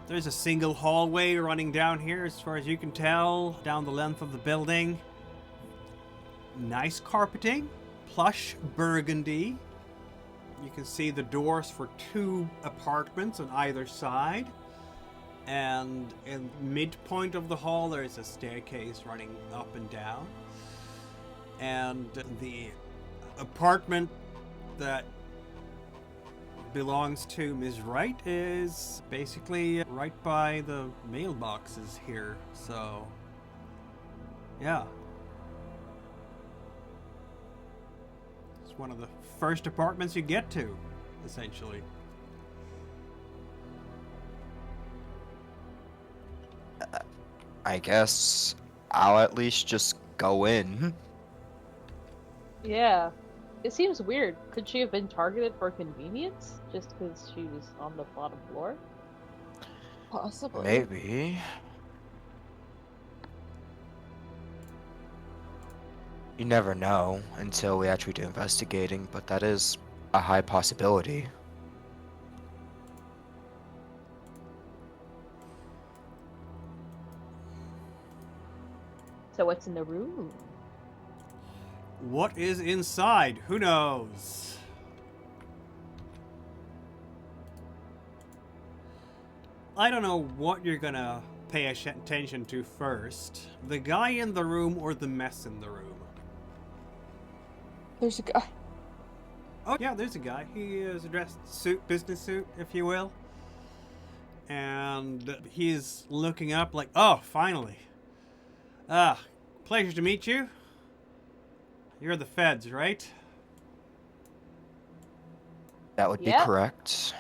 There's a single hallway running down here, as far as you can tell, down the length of the building. Nice carpeting, plush burgundy. You can see the doors for 2 apartments on either side. And in midpoint of the hall, there is a staircase running up and down. And the apartment that belongs to Ms. Wright is basically right by the mailboxes here, so yeah. It's one of the first apartments you get to, essentially. I guess I'll at least just go in. Yeah. It seems weird. Could she have been targeted for convenience? Just because she was on the bottom floor? Possibly. Maybe. You never know until we actually do investigating, but that is a high possibility. So what's in the room? What is inside? Who knows? I don't know what you're gonna pay attention to first. The guy in the room or the mess in the room? There's a guy. Oh, yeah, there's a guy. He is dressed suit, business suit, if you will. And he's looking up like, oh, finally. Pleasure to meet you. You're the feds, right? That would be Yep. correct.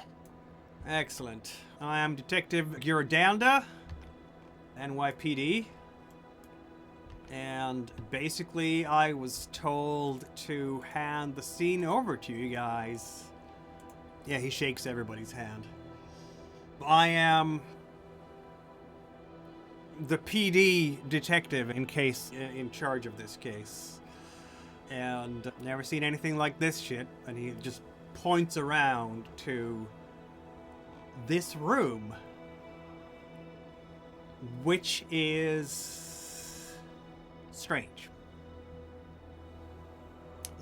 Excellent. I am Detective Girodanda, NYPD. And basically, I was told to hand the scene over to you guys. Yeah, he shakes everybody's hand. I am the PD detective in charge of this case. And never seen anything like this shit. And he just points around to this room, which is strange.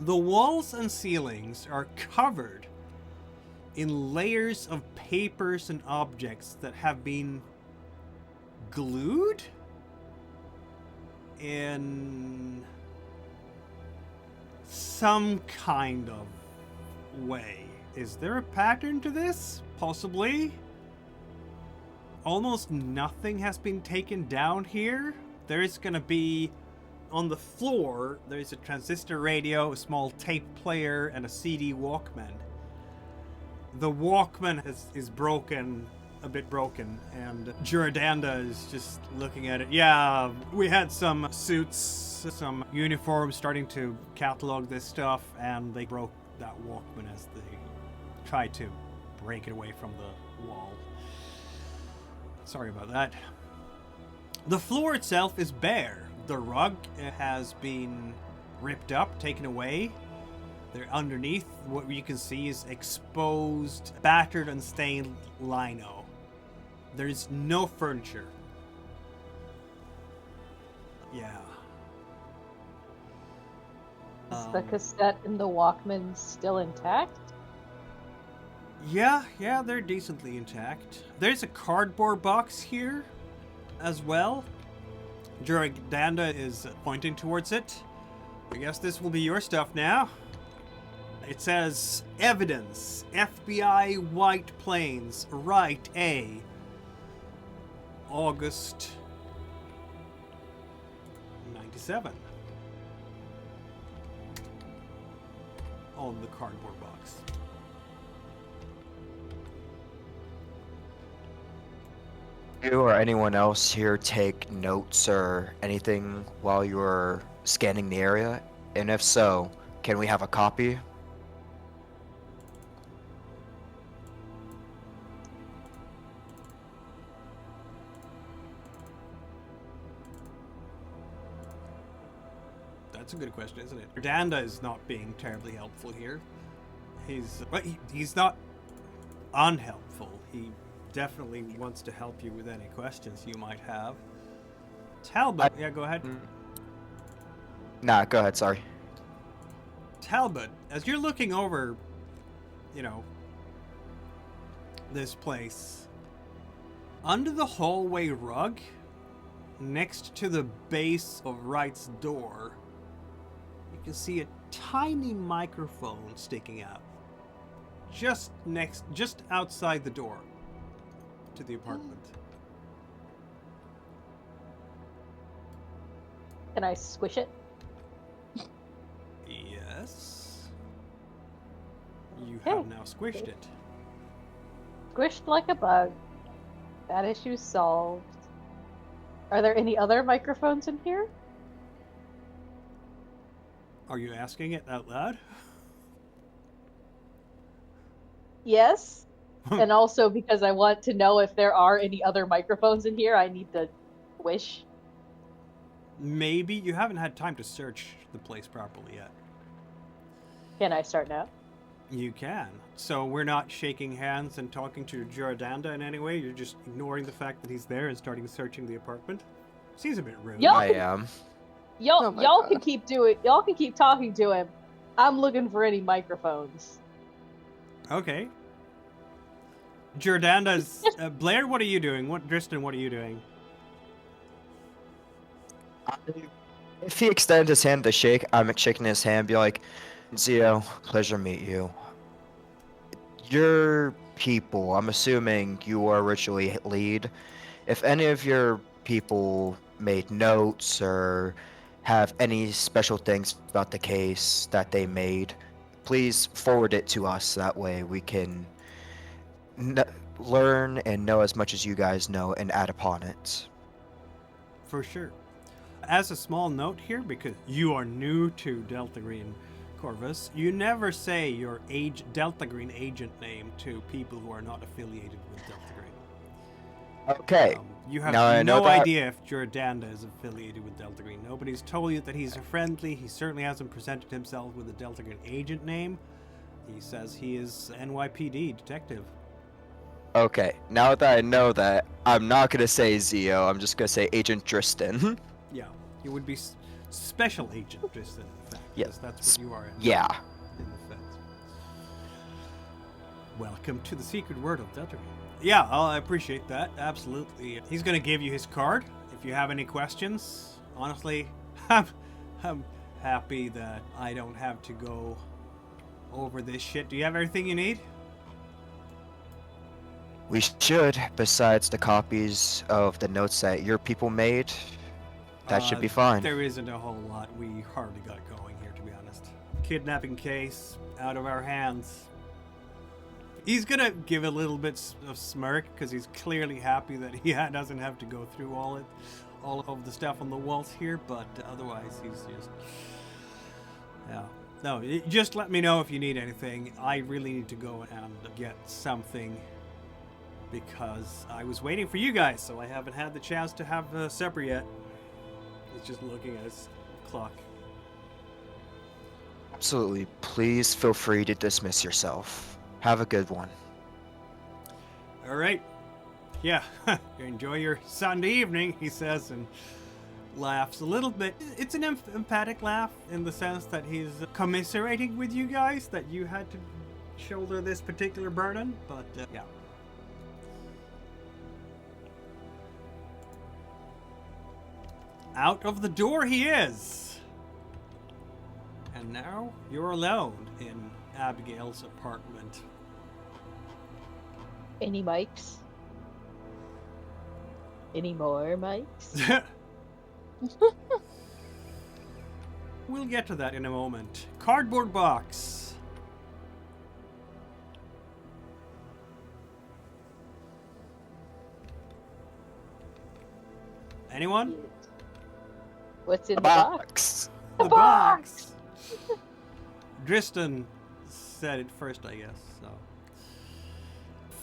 The walls and ceilings are covered in layers of papers and objects that have been glued in some kind of way. Is there a pattern to this? Possibly. Almost nothing has been taken down here. There is gonna be, on the floor, there's a transistor radio, a small tape player, and a CD Walkman. The Walkman is broken, a bit broken, and Juradanda is just looking at it. Yeah, we had some suits, some uniforms starting to catalog this stuff, and they broke that Walkman as they tried to break it away from the wall. Sorry about that. The floor itself is bare. The rug has been ripped up, taken away. There underneath, what you can see is exposed, battered and stained lino. There's no furniture. Yeah. Is the cassette and the Walkman still intact? Yeah, they're decently intact. There's a cardboard box here as well. Juradanda is pointing towards it. I guess this will be your stuff now. It says, evidence, FBI White Plains, Right A, August 97. On the cardboard box. You or anyone else here take notes or anything while you're scanning the area? And if so, can we have a copy? That's a good question, isn't it? Danda is not being terribly helpful here. He's not unhelpful. He definitely wants to help you with any questions you might have. Talbot, yeah, go ahead. Nah, go ahead, sorry. Talbot, as you're looking over, this place, under the hallway rug, next to the base of Wright's door, you can see a tiny microphone sticking out. Just outside the door to the apartment. Can I squish it? Yes. You have now squished it. Squished like a bug. That issue solved. Are there any other microphones in here? Are you asking it out loud? Yes. And also because I want to know if there are any other microphones in here, I need to squish. Maybe. You haven't had time to search the place properly yet. Can I start now? You can. So we're not shaking hands and talking to Juradanda in any way? You're just ignoring the fact that he's there and starting searching the apartment? Seems a bit rude. Y'all I am. Y'all can keep talking to him. I'm looking for any microphones. Okay. Jordanda's... Blair, what are you doing? Tristan, what are you doing? If he extends his hand to shake, I'm shaking his hand, be like, Zio, pleasure to meet you. Your people, I'm assuming you are ritually lead. If any of your people made notes or have any special things about the case that they made, please forward it to us. That way we can learn and know as much as you guys know and add upon it. For sure. As a small note here, because you are new to Delta Green Corvus, you never say your Delta Green agent name to people who are not affiliated with Delta Green. Okay. You have Now I know no that. idea if Juradanda is affiliated with Delta Green. Nobody's told you that he's a friendly. He certainly hasn't presented himself with a Delta Green agent name. He says he is NYPD detective. Okay, now that I know that, I'm not gonna say Zio. I'm just gonna say Agent Tristan. Yeah, you would be Special Agent Tristan, in fact. Yeah, Because that's what you are Yeah. in the feds. Welcome to the secret world of Delta. Yeah, I appreciate that. Absolutely. He's gonna give you his card if you have any questions. Honestly, I'm happy that I don't have to go over this shit. Do you have everything you need? We should, besides the copies of the notes that your people made. That should be fine. There isn't a whole lot. We hardly got going here, to be honest. Kidnapping case out of our hands. He's gonna give a little bit of smirk because he's clearly happy that he doesn't have to go through all of the stuff on the walls here. But otherwise, he's just no. Just let me know if you need anything. I really need to go and get something because I was waiting for you guys, so I haven't had the chance to have supper yet. He's just looking at his clock. Absolutely. Please feel free to dismiss yourself. Have a good one. All right. Yeah. Enjoy your Sunday evening, he says, and laughs a little bit. It's an empathic laugh in the sense that he's commiserating with you guys that you had to shoulder this particular burden, but yeah. Out of the door he is. And now you're alone in Abigail's apartment. Any mics? Any more mics? We'll get to that in a moment. Cardboard box. Anyone? What's in the box? Box. The box. Tristan said it first, I guess. So,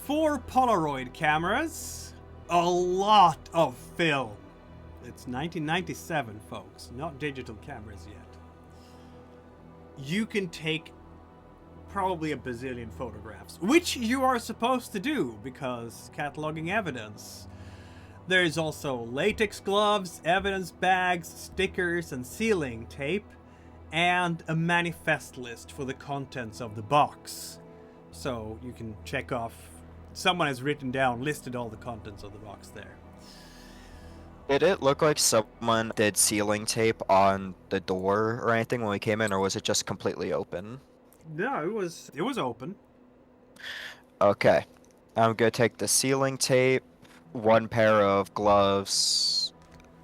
4 Polaroid cameras, a lot of film. It's 1997, folks, not digital cameras yet. You can take probably a bazillion photographs, which you are supposed to do because cataloging evidence. There's also latex gloves, evidence bags, stickers, and sealing tape, and a manifest list for the contents of the box. So you can check off, someone has listed all the contents of the box there. Did it look like someone did sealing tape on the door or anything when we came in, or was it just completely open? No, it was open. Okay. I'm gonna take the sealing tape, 1 pair of gloves,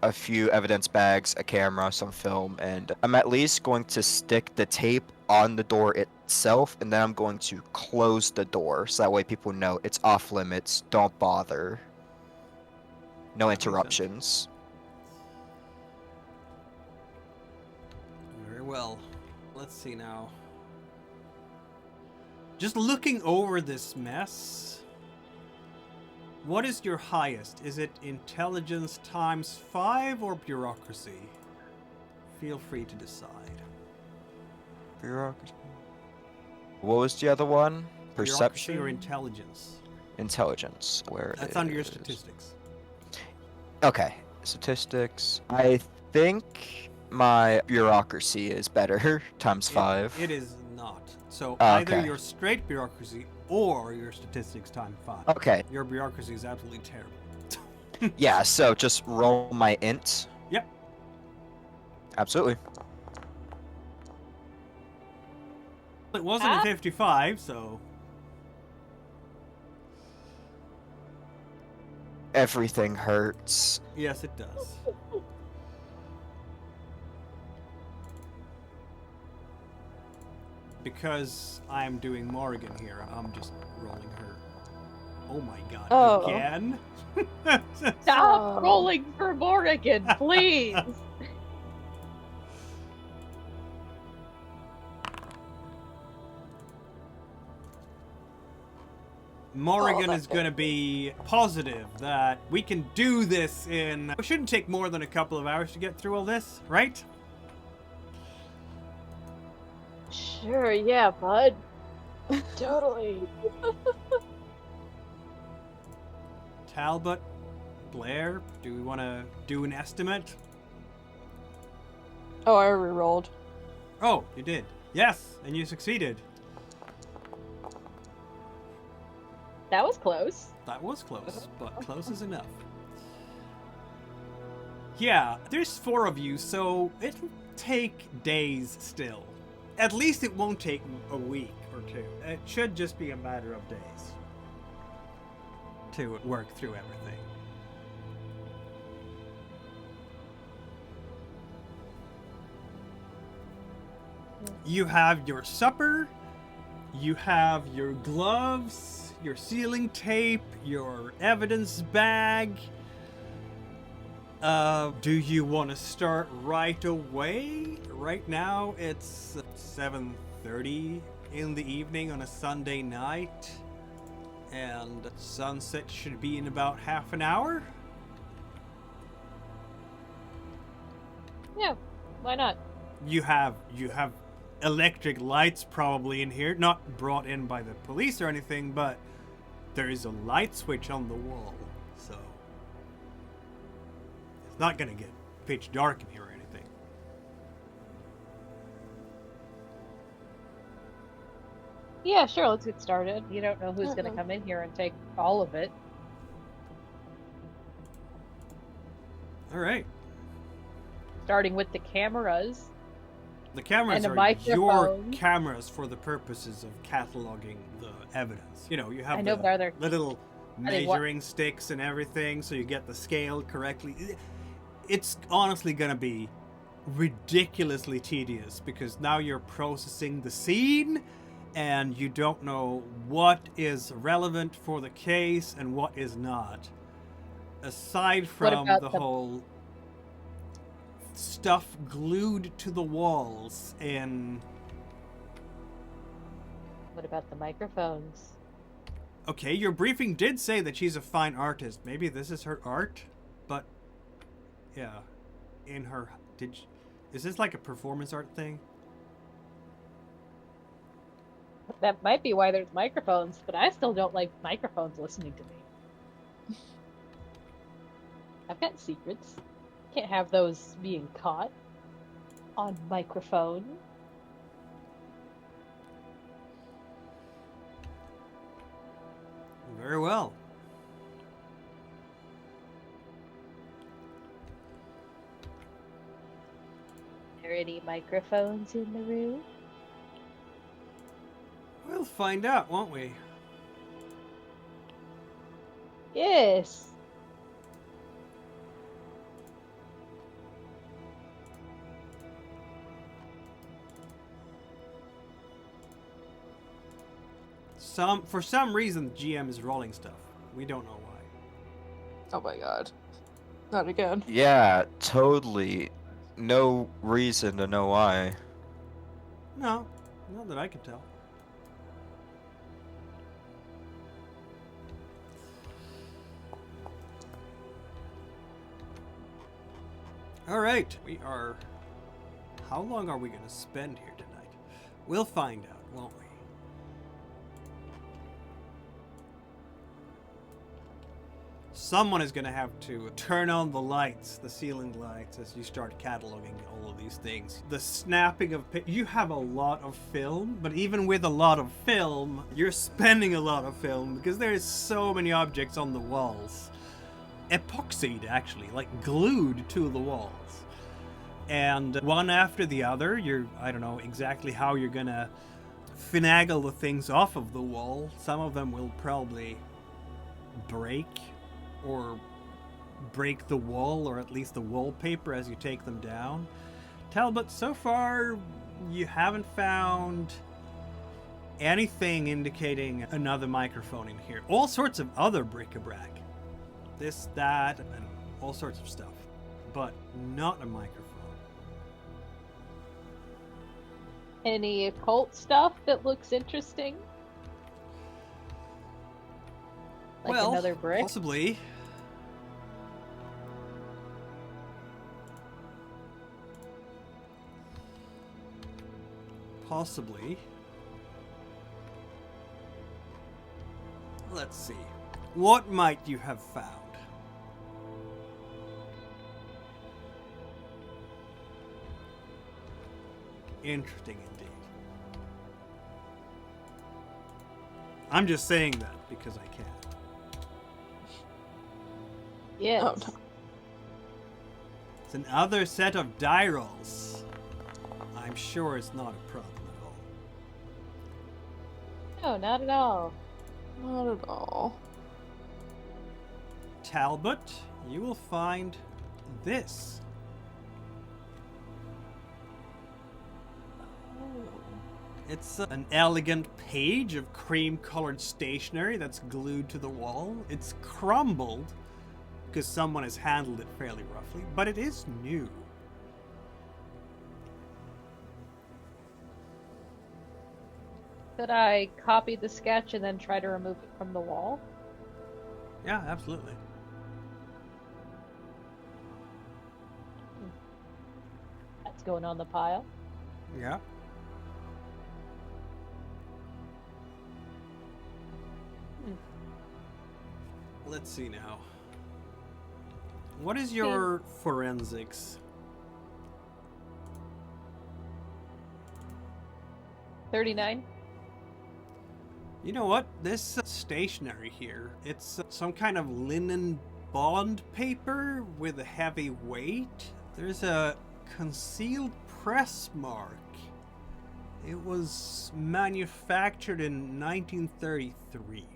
a few evidence bags, a camera, some film, and I'm at least going to stick the tape on the door itself, and then I'm going to close the door so that way people know it's off limits, don't bother. No interruptions. Very well. Let's see now. Just looking over this mess, what is your highest? Is it intelligence times 5 or bureaucracy? Feel free to decide. Bureaucracy. What was the other one? Perception Bureaucracy or intelligence? Intelligence. Where That's it under your is. statistics. Okay, statistics. I think my bureaucracy is better, times 5. It is not. So Oh, either okay. your straight bureaucracy or your statistics times 5. Okay, Your bureaucracy is absolutely terrible. yeah, so just roll my int. Yep. Absolutely. It wasn't a 55, so Everything hurts. yes, it does. Because I'm doing Morrigan here, I'm just rolling her. Oh my god, Oh. again? Stop Oh. rolling for Morrigan, please. Morrigan Oh, is going to be positive that we can do this in... It shouldn't take more than a couple of hours to get through all this, right? Sure, yeah, bud. Totally. Talbot, Blair, do we want to do an estimate? Oh, I rerolled. Oh, you did. Yes, and you succeeded. That was close. That was close, but close is enough. Yeah, there's 4 of you, so it'll take days still. At least it won't take a week or 2. It should just be a matter of days to work through everything. You have your supper, you have your gloves, your sealing tape, your evidence bag. Do you want to start right away? Right now it's 7:30 in the evening on a Sunday night, and sunset should be in about half an hour. Yeah, why not? You have electric lights probably in here, not brought in by the police or anything, but there is a light switch on the wall, so it's not gonna get pitch dark in here or anything. Yeah, sure, let's get started. You don't know who's gonna come in here and take all of it. All right. Starting with the cameras. The cameras And a are your microphone. cameras for the purposes of cataloging the evidence. You know, you have I know, but are there... the little they what- measuring sticks and everything, so you get the scale correctly. It's honestly gonna be ridiculously tedious because now you're processing the scene and you don't know what is relevant for the case and what is not. Aside from about the the- whole stuff glued to the walls and... What about the microphones? Okay, your briefing did say that she's a fine artist. Maybe this is her art, but yeah, in her is this like a performance art thing? That might be why there's microphones, but I still don't like microphones listening to me. I've got secrets. Can't have those being caught on microphone. Very well. Are there any microphones in the room? We'll find out, won't we? Yes. For some reason, the GM is rolling stuff. We don't know why. Oh my god. Not again. Yeah, totally. No reason to know why. No, not that I can tell. All right, we are... How long are we going to spend here tonight? We'll find out, won't we? Someone is going to have to turn on the lights, the ceiling lights, as you start cataloging all of these things. The snapping of... You have a lot of film, but even with a lot of film, you're spending a lot of film because there's so many objects on the walls. Epoxied, actually, like glued to the walls. And one after the other, I don't know exactly how you're going to finagle the things off of the wall. Some of them will probably break or break the wall, or at least the wallpaper as you take them down. Talbot, so far you haven't found anything indicating another microphone in here. All sorts of other bric-a-brac. This, that, and all sorts of stuff. But not a microphone. Any occult stuff that looks interesting? Like well, another brick? Possibly. Possibly. Let's see. What might you have found? Interesting indeed. I'm just saying that because I can. Yes. Oh, no. It's another set of die rolls. I'm sure it's not a problem at all. No, not at all. Not at all. Talbot, you will find this. It's an elegant page of cream-colored stationery that's glued to the wall. It's crumbled because someone has handled it fairly roughly, but it is new. Could I copy the sketch and then try to remove it from the wall? Yeah, absolutely. That's going on the pile. Yeah. Let's see now. What is your forensics? 39. You know what? This stationery here, it's some kind of linen bond paper with a heavy weight. There's a concealed press mark. It was manufactured in 1933.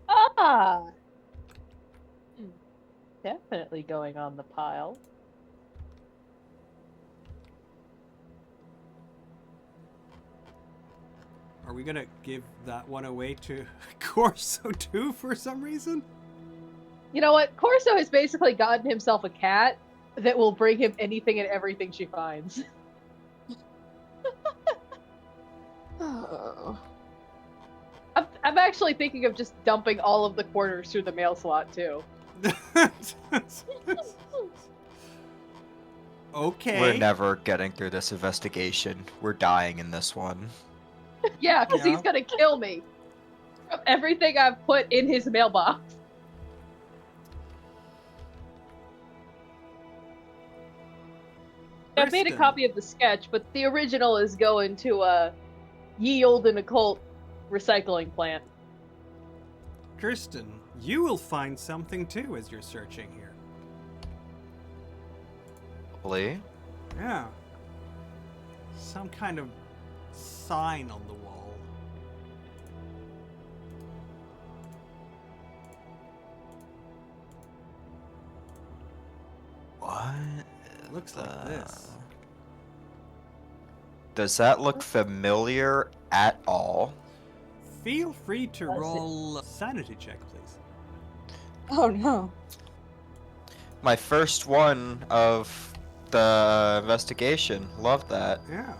Ah! Definitely going on the pile. Are we gonna give that one away to Corso too for some reason? You know what? Corso has basically gotten himself a cat that will bring him anything and everything she finds. Oh. I'm actually thinking of just dumping all of the quarters through the mail slot too. Okay. We're never getting through this investigation. We're dying in this one. Yeah, because Yeah. he's gonna kill me from everything I've put in his mailbox. I made a Tristan, copy of the sketch, but the original is going to a ye olden occult recycling plant. Tristan, you will find something too as you're searching here. Probably. Yeah. Some kind of sign on the wall. What? Looks like this. Does that look familiar at all? Feel free to Does it- roll a sanity check, please. Oh no. My first one of the investigation. Love that. Yeah.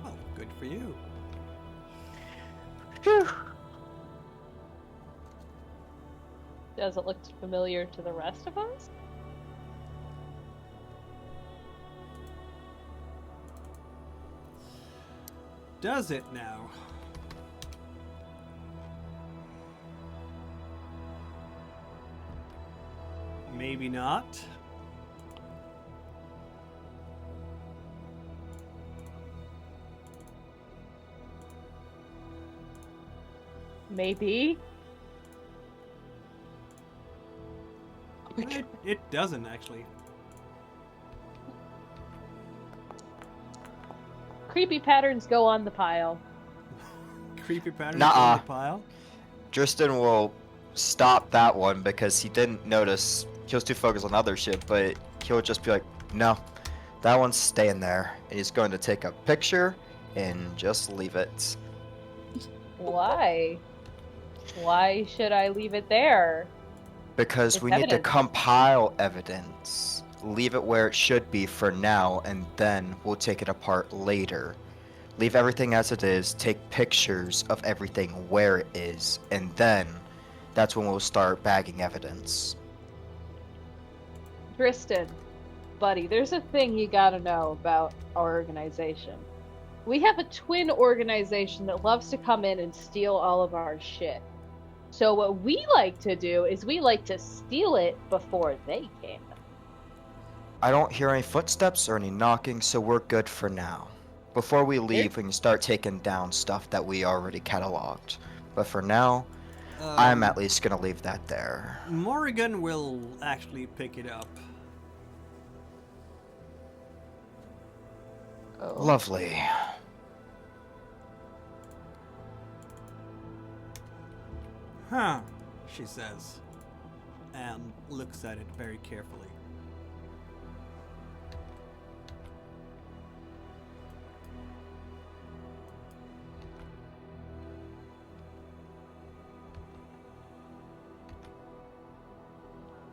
Well, good for you. Does it look familiar to the rest of us? Does it now? Maybe not. Maybe. It doesn't actually. Creepy patterns go on the pile. Creepy patterns Nuh-uh. in the pile. Tristan will stop that one because he didn't notice. He was too focused on other shit, but he'll just be like, no, that one's staying there. And he's going to take a picture and just leave it. Why? Why should I leave it there? Because It's we need to evidence. compile evidence. Leave it where it should be for now, and then we'll take it apart later. Leave everything as it is, take pictures of everything where it is, and then that's when we'll start bagging evidence. Tristan, Buddy, there's a thing you gotta know about our organization. We have a twin organization that loves to come in and steal all of our shit. So what we like to do is we like to steal it before they can. I don't hear any footsteps or any knocking, so we're good for now. Before we leave, we can start taking down stuff that we already cataloged. But for now, I'm at least gonna leave that there. Morrigan will actually pick it up. Oh. Lovely. Huh, she says, and looks at it very carefully.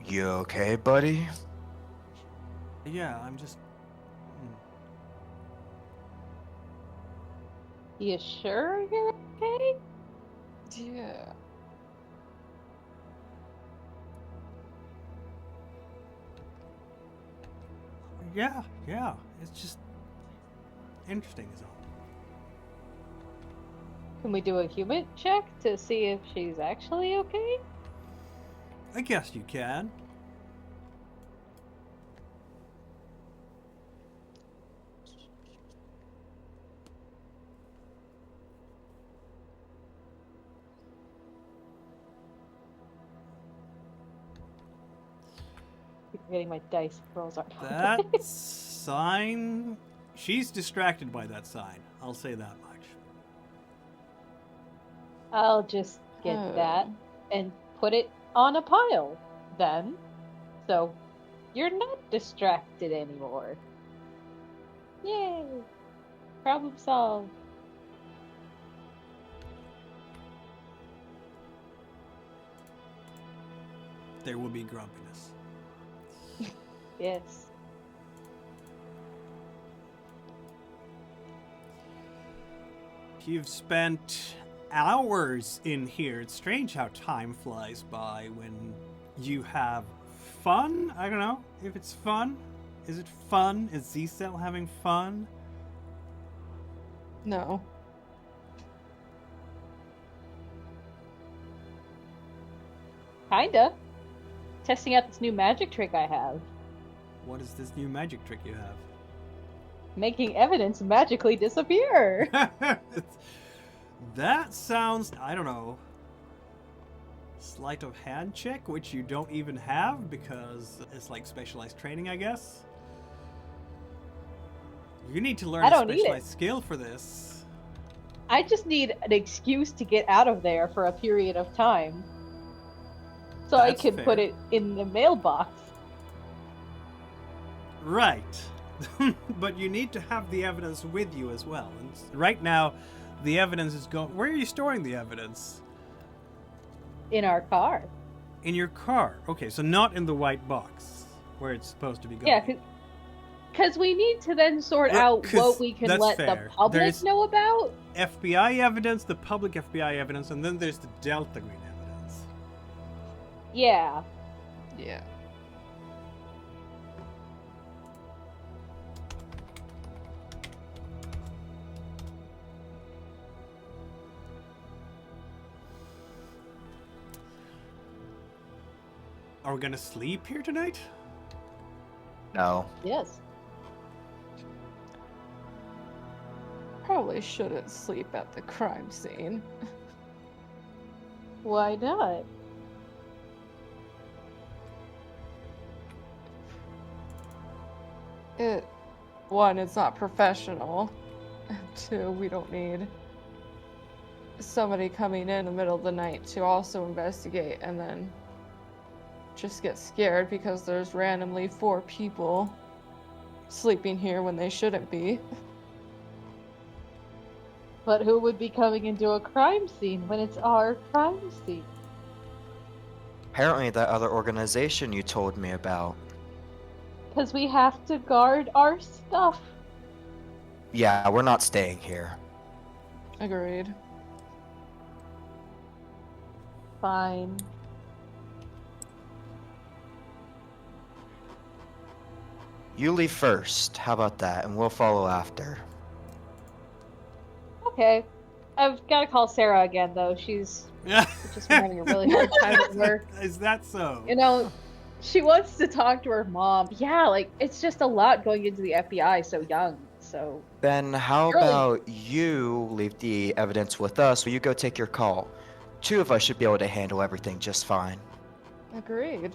You okay, buddy? Yeah, I'm just... You sure you're okay? Yeah. Yeah, it's just interesting is all. Can we do a human check to see if she's actually okay? I guess you can. Keep forgetting my dice rolls aren't. That sign... She's distracted by that sign. I'll say that much. I'll just get that and put it on a pile then. So you're not distracted anymore. Yay! Problem solved. There will be grumpiness. Yes. You've spent hours in here. It's strange how time flies by when you have fun. I don't know if it's fun. Is it fun? Is Z-Cell having fun? No. Kinda. Testing out this new magic trick I have. What is this new magic trick you have? Making evidence magically disappear. That sounds, I don't know, sleight of hand check, which you don't even have because it's like specialized training, I guess. You need to learn I a don't need specialized it. skill for this. I just need an excuse to get out of there for a period of time. So I That's can put fair. it in the mailbox. Right. But you need to have the evidence with you as well. And right now, the evidence is going... Where are you storing the evidence? In our car. In your car. Okay, so not in the white box where it's supposed to be going. Yeah, because we need to then sort Right, out 'cause what we can that's let fair. the public There's- know about. FBI evidence, the public FBI evidence, and then there's the Delta Green evidence. Yeah. Yeah. Are we gonna sleep here tonight? No. Yes. Probably shouldn't sleep at the crime scene. Why not? One, it's not professional. And two, we don't need somebody coming in the middle of the night to also investigate and then just get scared because there's randomly 4 people sleeping here when they shouldn't be. But who would be coming into a crime scene when it's our crime scene? Apparently that other organization you told me about. Because we have to guard our stuff. Yeah, we're not staying here. Agreed. Fine. I You leave first. How about that? And we'll follow after. Okay. I've got to call Sarah again, though. She's just been having a really hard time at work. Is that so? You know, she wants to talk to her mom. Yeah, like, it's just a lot going into the FBI so young, so... Then how Really? about you leave the evidence with us while you go take your call? Two of us should be able to handle everything just fine. Agreed.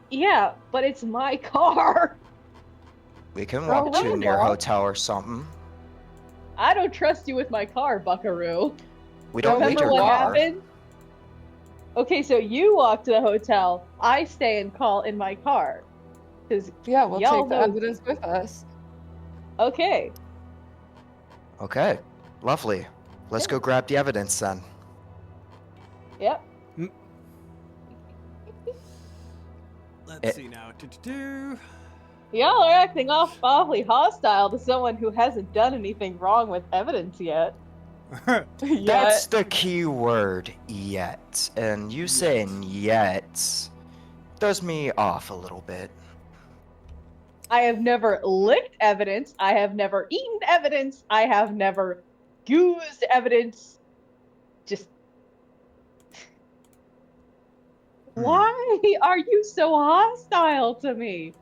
Yeah, but it's my car! We can Oh, walk to well. near hotel or something. I don't trust you with my car, buckaroo. We don't need Remember your what car. happened? Okay, so you walk to the hotel, I stay and call in my car. Because, Yeah, we'll Y'all take the know- evidence with us. okay. Okay, lovely. Let's go grab the evidence then. Yep. Let's see now. Do-do-do. Y'all are acting awfully hostile to someone who hasn't done anything wrong with evidence yet. That's the key word, yet. And you saying yet throws me off a little bit. I have never licked evidence. I have never eaten evidence. I have never used evidence. Just... Why are you so hostile to me?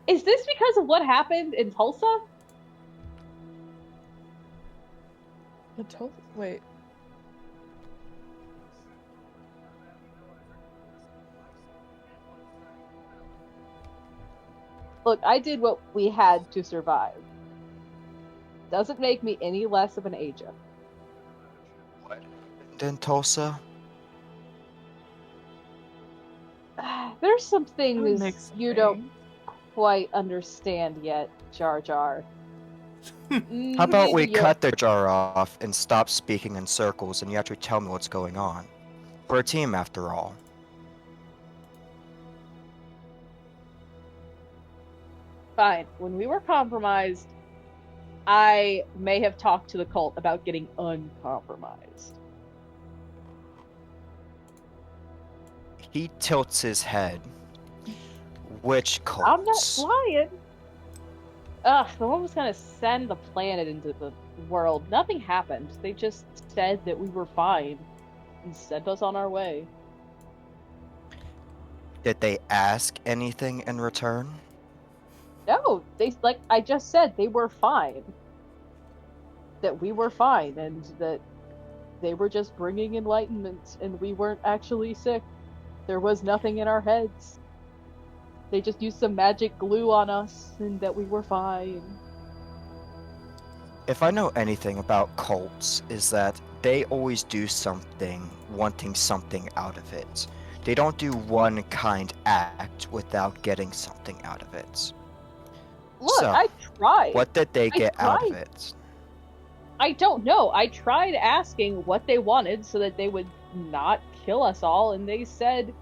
Is this because of what happened in Tulsa? Wait. Look, I did what we had to survive. Doesn't make me any less of an agent. In Tulsa? There's some things Mixed you don't things. quite understand yet, Jar Jar. How about we Maybe you'll- cut the jar off and stop speaking in circles and you actually tell me what's going on? We're a team after all. Fine. When we were compromised, I may have talked to the cult about getting uncompromised. He tilts his head. Which cults? I'm not lying. Ugh, the one was gonna send the planet into the world. Nothing happened. They just said that we were fine and sent us on our way. Did they ask anything in return? No, they, like I just said, they were fine. That we were fine, and that they were just bringing enlightenment, and we weren't actually sick. There was nothing in our heads. They just used some magic glue on us, and that we were fine. If I know anything about cults, is that they always do something wanting something out of it. They don't do one kind act without getting something out of it. Look, So, I tried. What did they get out of tried. it? I don't know. I tried asking what they wanted so that they would not kill us all, and they said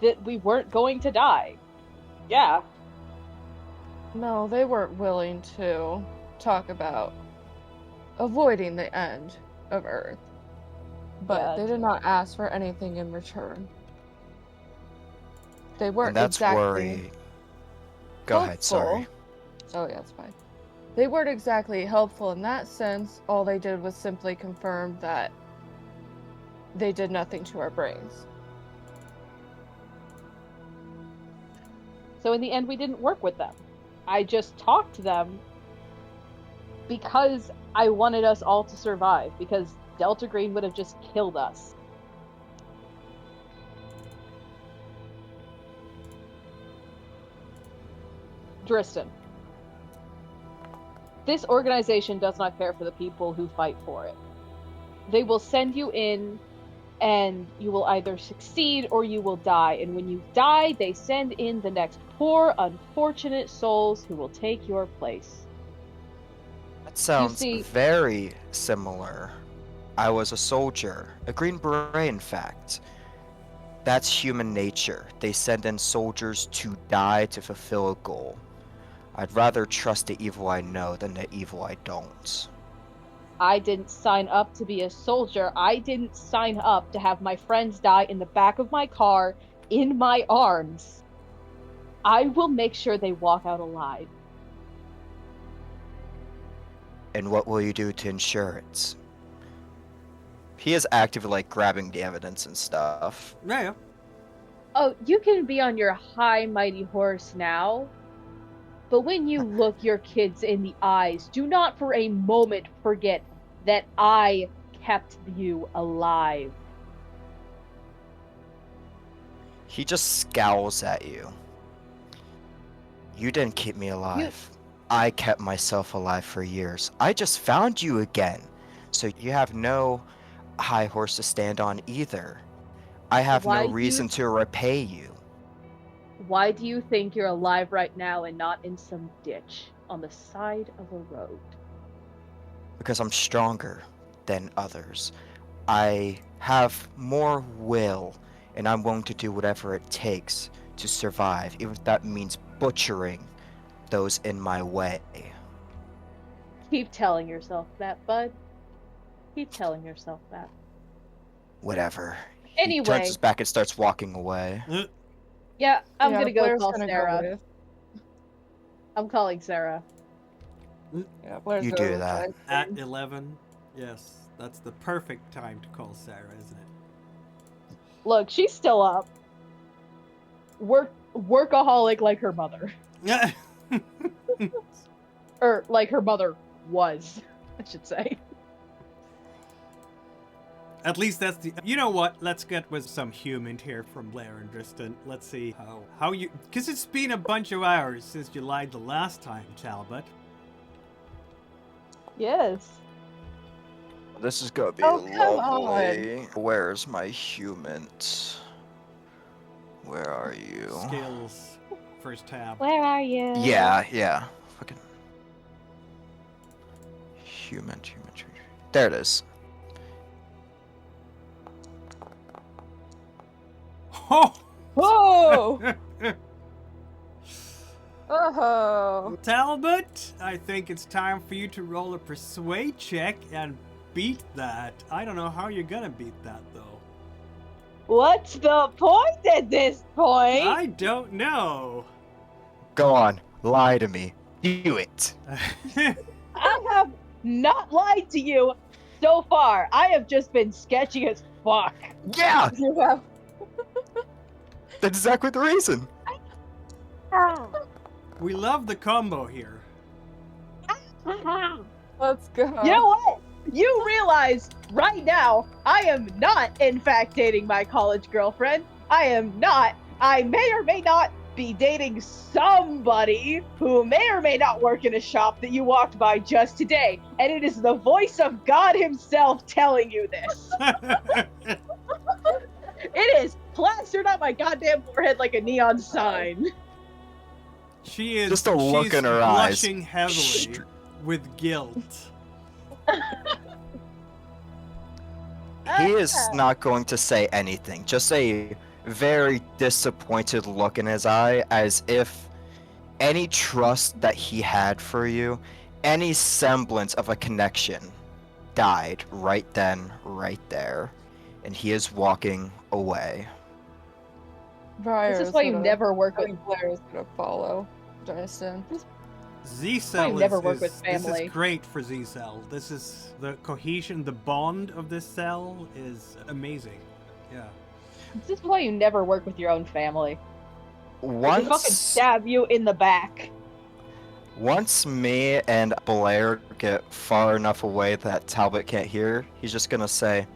that we weren't going to die. Yeah. No, they weren't willing to talk about avoiding the end of Earth. But Yeah, they did not ask for anything in return. They And weren't that's exactly worry. Go ahead, sorry. Oh, yeah, it's fine. They weren't exactly helpful in that sense. All they did was simply confirm that they did nothing to our brains. So in the end, we didn't work with them. I just talked to them because I wanted us all to survive, because Delta Green would have just killed us. Tristan. This organization does not care for the people who fight for it. They will send you in, and you will either succeed or you will die. And when you die, they send in the next poor, unfortunate souls who will take your place. That sounds see- very similar. I was a soldier, a Green Beret in fact. That's human nature. They send in soldiers to die to fulfill a goal. I'd rather trust the evil I know than the evil I don't. I didn't sign up to be a soldier. I didn't sign up to have my friends die in the back of my car, in my arms. I will make sure they walk out alive. And what will you do to ensure it? He is actively like grabbing the evidence and stuff. Yeah. Oh, you can be on your high, mighty horse now, but when you look your kids in the eyes, do not for a moment forget that I kept you alive. He just scowls at you. You didn't keep me alive. I kept myself alive for years. I just found you again. So you have no high horse to stand on either. I have Why no do reason you- to repay you. Why do you think you're alive right now and not in some ditch on the side of a road? Because I'm stronger than others. I have more will, and I'm willing to do whatever it takes to survive, even if that means butchering those in my way. Keep telling yourself that, bud. Keep telling yourself that. Whatever. He Anyway. turns his back and starts walking away. Yeah, I'm Yeah, gonna go Blair's call gonna go Sarah. with. I'm calling Sarah. Yeah, Blair's You going do with that. At 11. Yes, that's the perfect time to call Sarah, isn't it? Look, she's still up. Workaholic like her mother. Yeah. Or like her mother was, I should say. At least that's the. You know what? Let's get with some human here from Blair and Tristan. Let's see how you. Because it's been a bunch of hours since you lied the last time, Talbot. Yes. This is gonna be Oh, come lovely. Where's my human? Where are you? Skills. First tab. Where are you? Yeah. Fucking human. There it is. Oh! Whoa! Oh! Talbot, I think it's time for you to roll a persuade check and beat that. I don't know how you're gonna beat that though. What's the point at this point? I don't know. Go on, lie to me. Do it. I have not lied to you so far. I have just been sketchy as fuck. Yeah, You have. that's exactly the reason. We love the combo here. Let's go. You know what? You realize right now I am not, in fact, dating my college girlfriend. I may or may not be dating somebody who may or may not work in a shop that you walked by just today. And it is the voice of God himself telling you this. It is plastered on my goddamn forehead like a neon sign. She is Just a look she's in her eyes. blushing heavily with guilt. He is not going to say anything. Just a very disappointed look in his eye, as if any trust that he had for you, any semblance of a connection, died right then, right there. And he is walking away. Briar This is why you gonna- never work I with. think Blair is gonna follow Tristan. Z-Cell never is, work with this family. is great for Z-Cell. This is the cohesion, the bond of this cell is amazing. Yeah. This is why you never work with your own family. They fucking Once, stab you in the back. once me and Blair get far enough away that Talbot can't hear, he's just gonna say,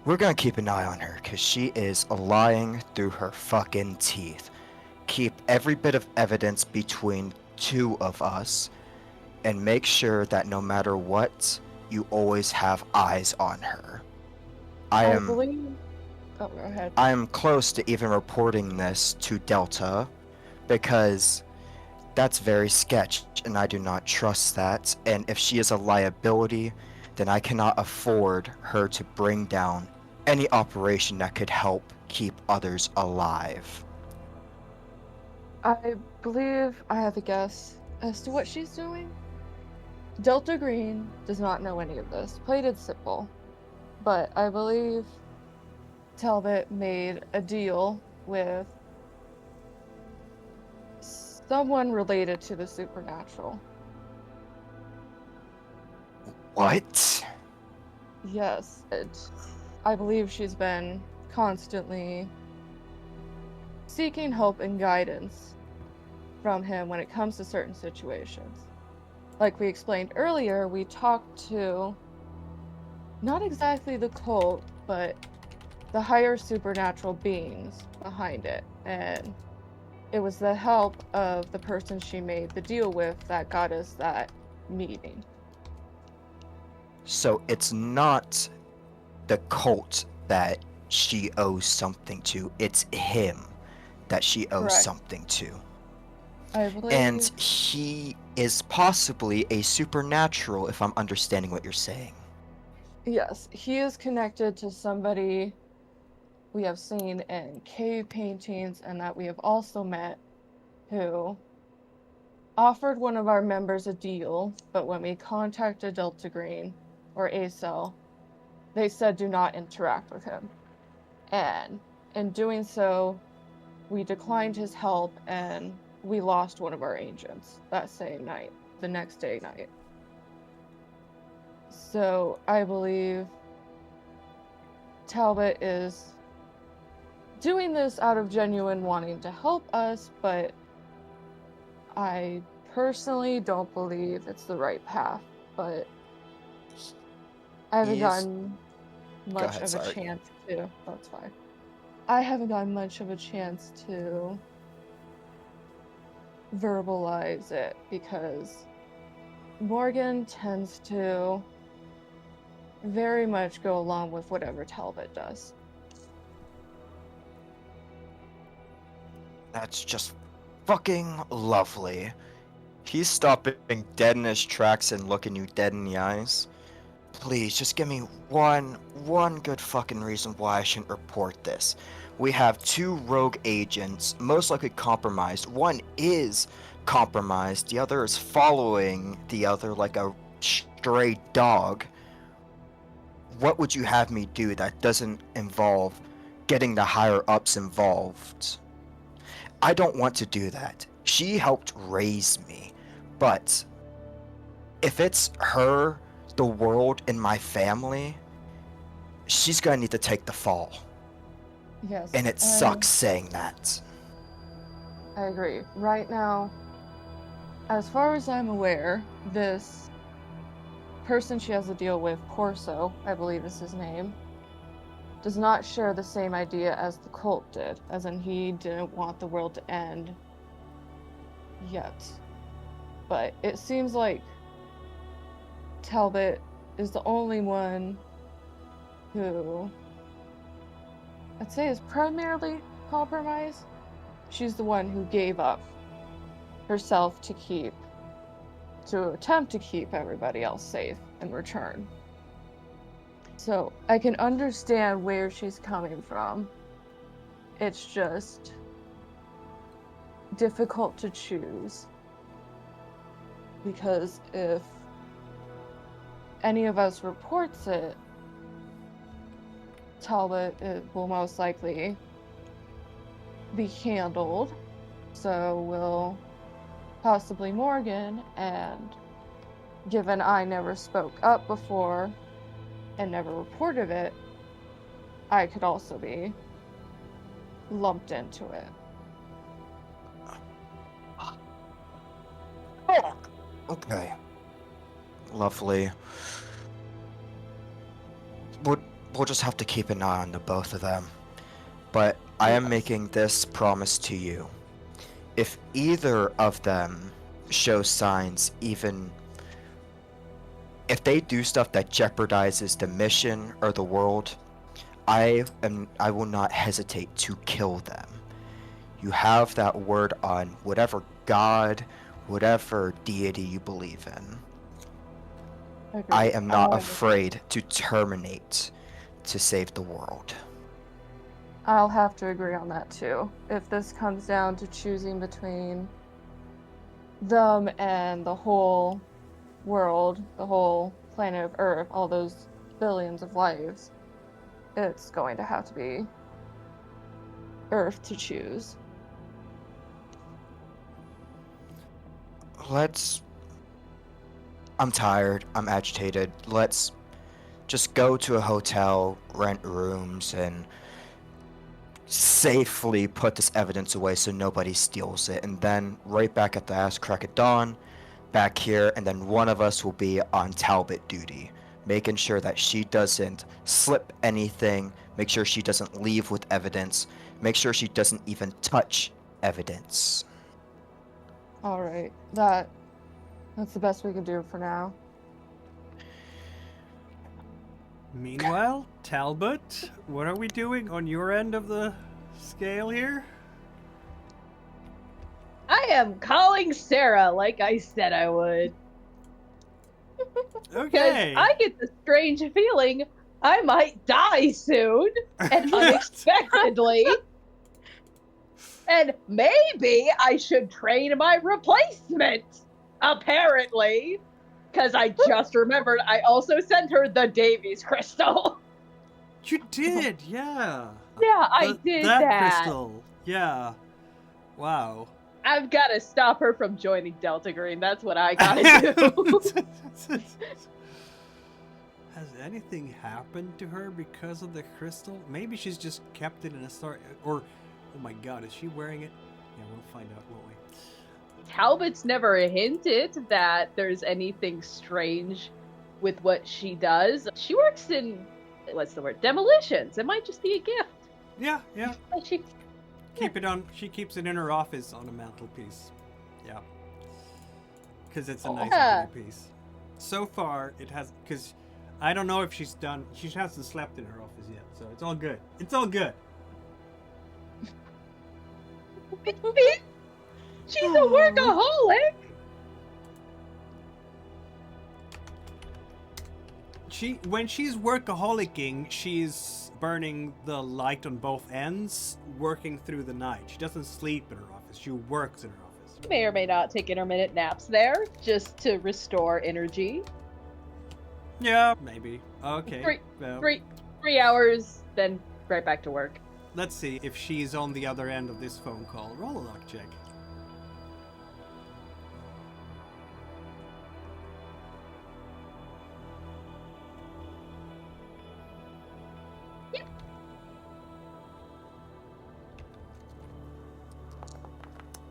"We're gonna keep an eye on her, because she is lying through her fucking teeth. Keep every bit of evidence between two of us, and make sure that no matter what, you always have eyes on her." I believe. Oh, go ahead. am close to even reporting this to Delta, because that's very sketch, and I do not trust that. And if she is a liability, then I cannot afford her to bring down any operation that could help keep others alive. I believe I have a guess as to what she's doing. Delta Green does not know any of this. Played it simple. But I believe Talbot made a deal with someone related to the supernatural. What? Yes, I believe she's been constantly seeking help and guidance from him when it comes to certain situations. Like we explained earlier, we talked to not exactly the cult, but the higher supernatural beings behind it. And it was the help of the person she made the deal with that got us that meeting. So it's not the cult that she owes something to, it's him that she owes Correct. something to. I believe. And he is possibly a supernatural, if I'm understanding what you're saying. Yes, he is connected to somebody we have seen in cave paintings and that we have also met who offered one of our members a deal, but when we contacted Delta Green or ACEL, they said do not interact with him. And in doing so, we declined his help and we lost one of our agents that same night, the next day night. So I believe Talbot is doing this out of genuine wanting to help us, but I personally don't believe it's the right path. But I haven't gotten much ahead, of a sorry. chance to. That's fine. I haven't gotten much of a chance to verbalize it because Morgan tends to very much go along with whatever Talbot does. That's just fucking lovely. He's stopping dead in his tracks and looking you dead in the eyes. Please, just give me one good fucking reason why I shouldn't report this. We have 2 rogue agents, most likely compromised. One is compromised, the other is following the other like a stray dog. What would you have me do that doesn't involve getting the higher ups involved? I don't want to do that. She helped raise me, but if it's her, the world, and my family, she's gonna need to take the fall. Yes. And it sucks saying that. I agree. Right now, as far as I'm aware, this person she has to deal with, Corso, I believe is his name, does not share the same idea as the cult did, as in he didn't want the world to end yet. But it seems like Talbot is the only one who I'd say is primarily compromised. She's the one who gave up herself to attempt to keep everybody else safe in return. So I can understand where she's coming from. It's just difficult to choose. Because if any of us reports it, Talbot will most likely be handled. So will possibly Morgan, and given I never spoke up before and never reported it, I could also be lumped into it. Okay. Lovely. We'll just have to keep an eye on the both of them. But I am Yes. making this promise to you. If either of them show signs, even if they do stuff that jeopardizes the mission or the world, I will not hesitate to kill them. You have that word on whatever god, whatever deity you believe in. Agreed. I am not afraid to terminate to save the world. I'll have to agree on that too. If this comes down to choosing between them and the whole world, the whole planet of Earth, all those billions of lives, it's going to have to be Earth to choose. I'm tired. I'm agitated. Let's just go to a hotel, rent rooms, and safely put this evidence away so nobody steals it. And then right back at the ass crack of dawn, back here, and then one of us will be on Talbot duty, making sure that she doesn't slip anything, make sure she doesn't leave with evidence, make sure she doesn't even touch evidence. All right, that's the best we can do for now. Meanwhile, Talbot, what are we doing on your end of the scale here? I am calling Sarah like I said I would. Okay. Because I get the strange feeling I might die soon and unexpectedly. And maybe I should train my replacement, apparently. Because I just remembered I also sent her the Davies crystal. You did, yeah. Yeah, I did that. Crystal, yeah. Wow. I've got to stop her from joining Delta Green. That's what I gotta do. Has anything happened to her because of the crystal? Maybe she's just kept it in a store. Or, oh my god, is she wearing it? Yeah, we'll find out, won't we? Talbot's never hinted that there's anything strange with what she does. She works in, what's the word, demolitions. It might just be a gift. Yeah, yeah. But she She keeps it in her office on a mantelpiece. Yeah. Because it's a nice Yeah. pretty piece. So far, it has, because I don't know if she hasn't slept in her office yet, so it's all good. It's all good. She's a workaholic. When she's workaholicing, she's burning the light on both ends, working through the night. She doesn't sleep in her office. She works in her office. May or may not take intermittent naps there just to restore energy. Yeah, maybe. Okay. Well, 3 hours, then right back to work. let's see if she's on the other end of this phone call. Roll a luck check.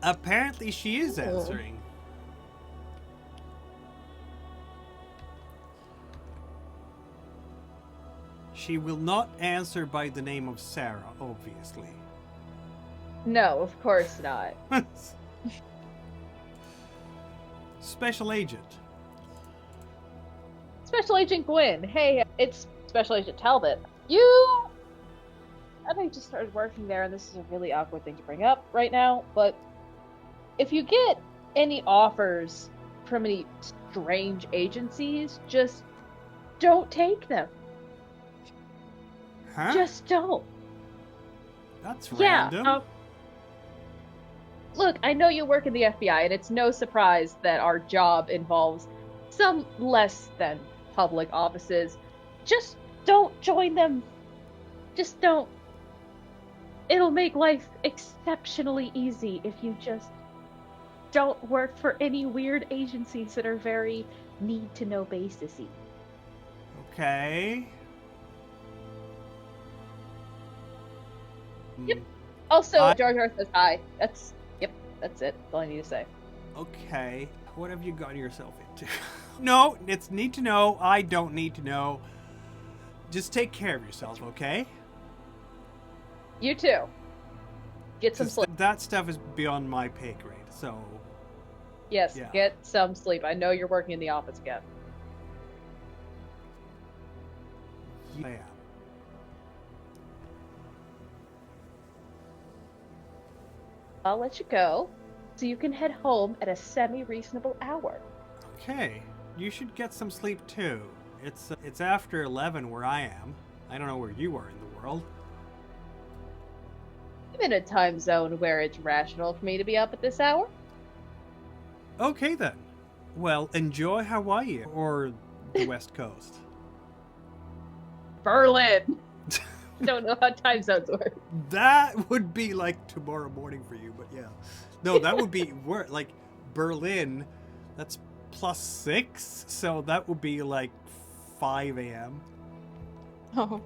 Apparently she is answering. She will not answer by the name of Sarah, obviously. No, of course not. Special Agent. Special Agent Gwyn. Hey, it's Special Agent Talbot. I know you just started working there, and this is a really awkward thing to bring up right now, but if you get any offers from any strange agencies, just don't take them. Huh? Just don't. That's Yeah. random. Look, I know you work in the FBI, and it's no surprise that our job involves some less than public offices. Just don't join them. Just don't. It'll make life exceptionally easy if you just don't work for any weird agencies that are very need-to-know basis-y. Okay. Yep. Also, I- Jar Jar says hi. That's it. That's all I need to say. Okay. What have you gotten yourself into? No, it's need to know. I don't need to know. Just take care of yourself, okay? You too. Get some 'Cause sleep. that stuff is beyond my pay grade, so... Yes, yeah. get some sleep. I know you're working in the office again. Yeah. I'll let you go, so you can head home at a semi-reasonable hour. Okay. You should get some sleep, too. It's after 11 where I am. I don't know where you are in the world. I'm in a time zone where it's rational for me to be up at this hour. Okay, then. Well, enjoy Hawaii or the West Coast. Berlin! Don't know how time zones work. That would be like tomorrow morning for you, but yeah. No, that would be like Berlin That's +6, so that would be like 5 a.m. Oh,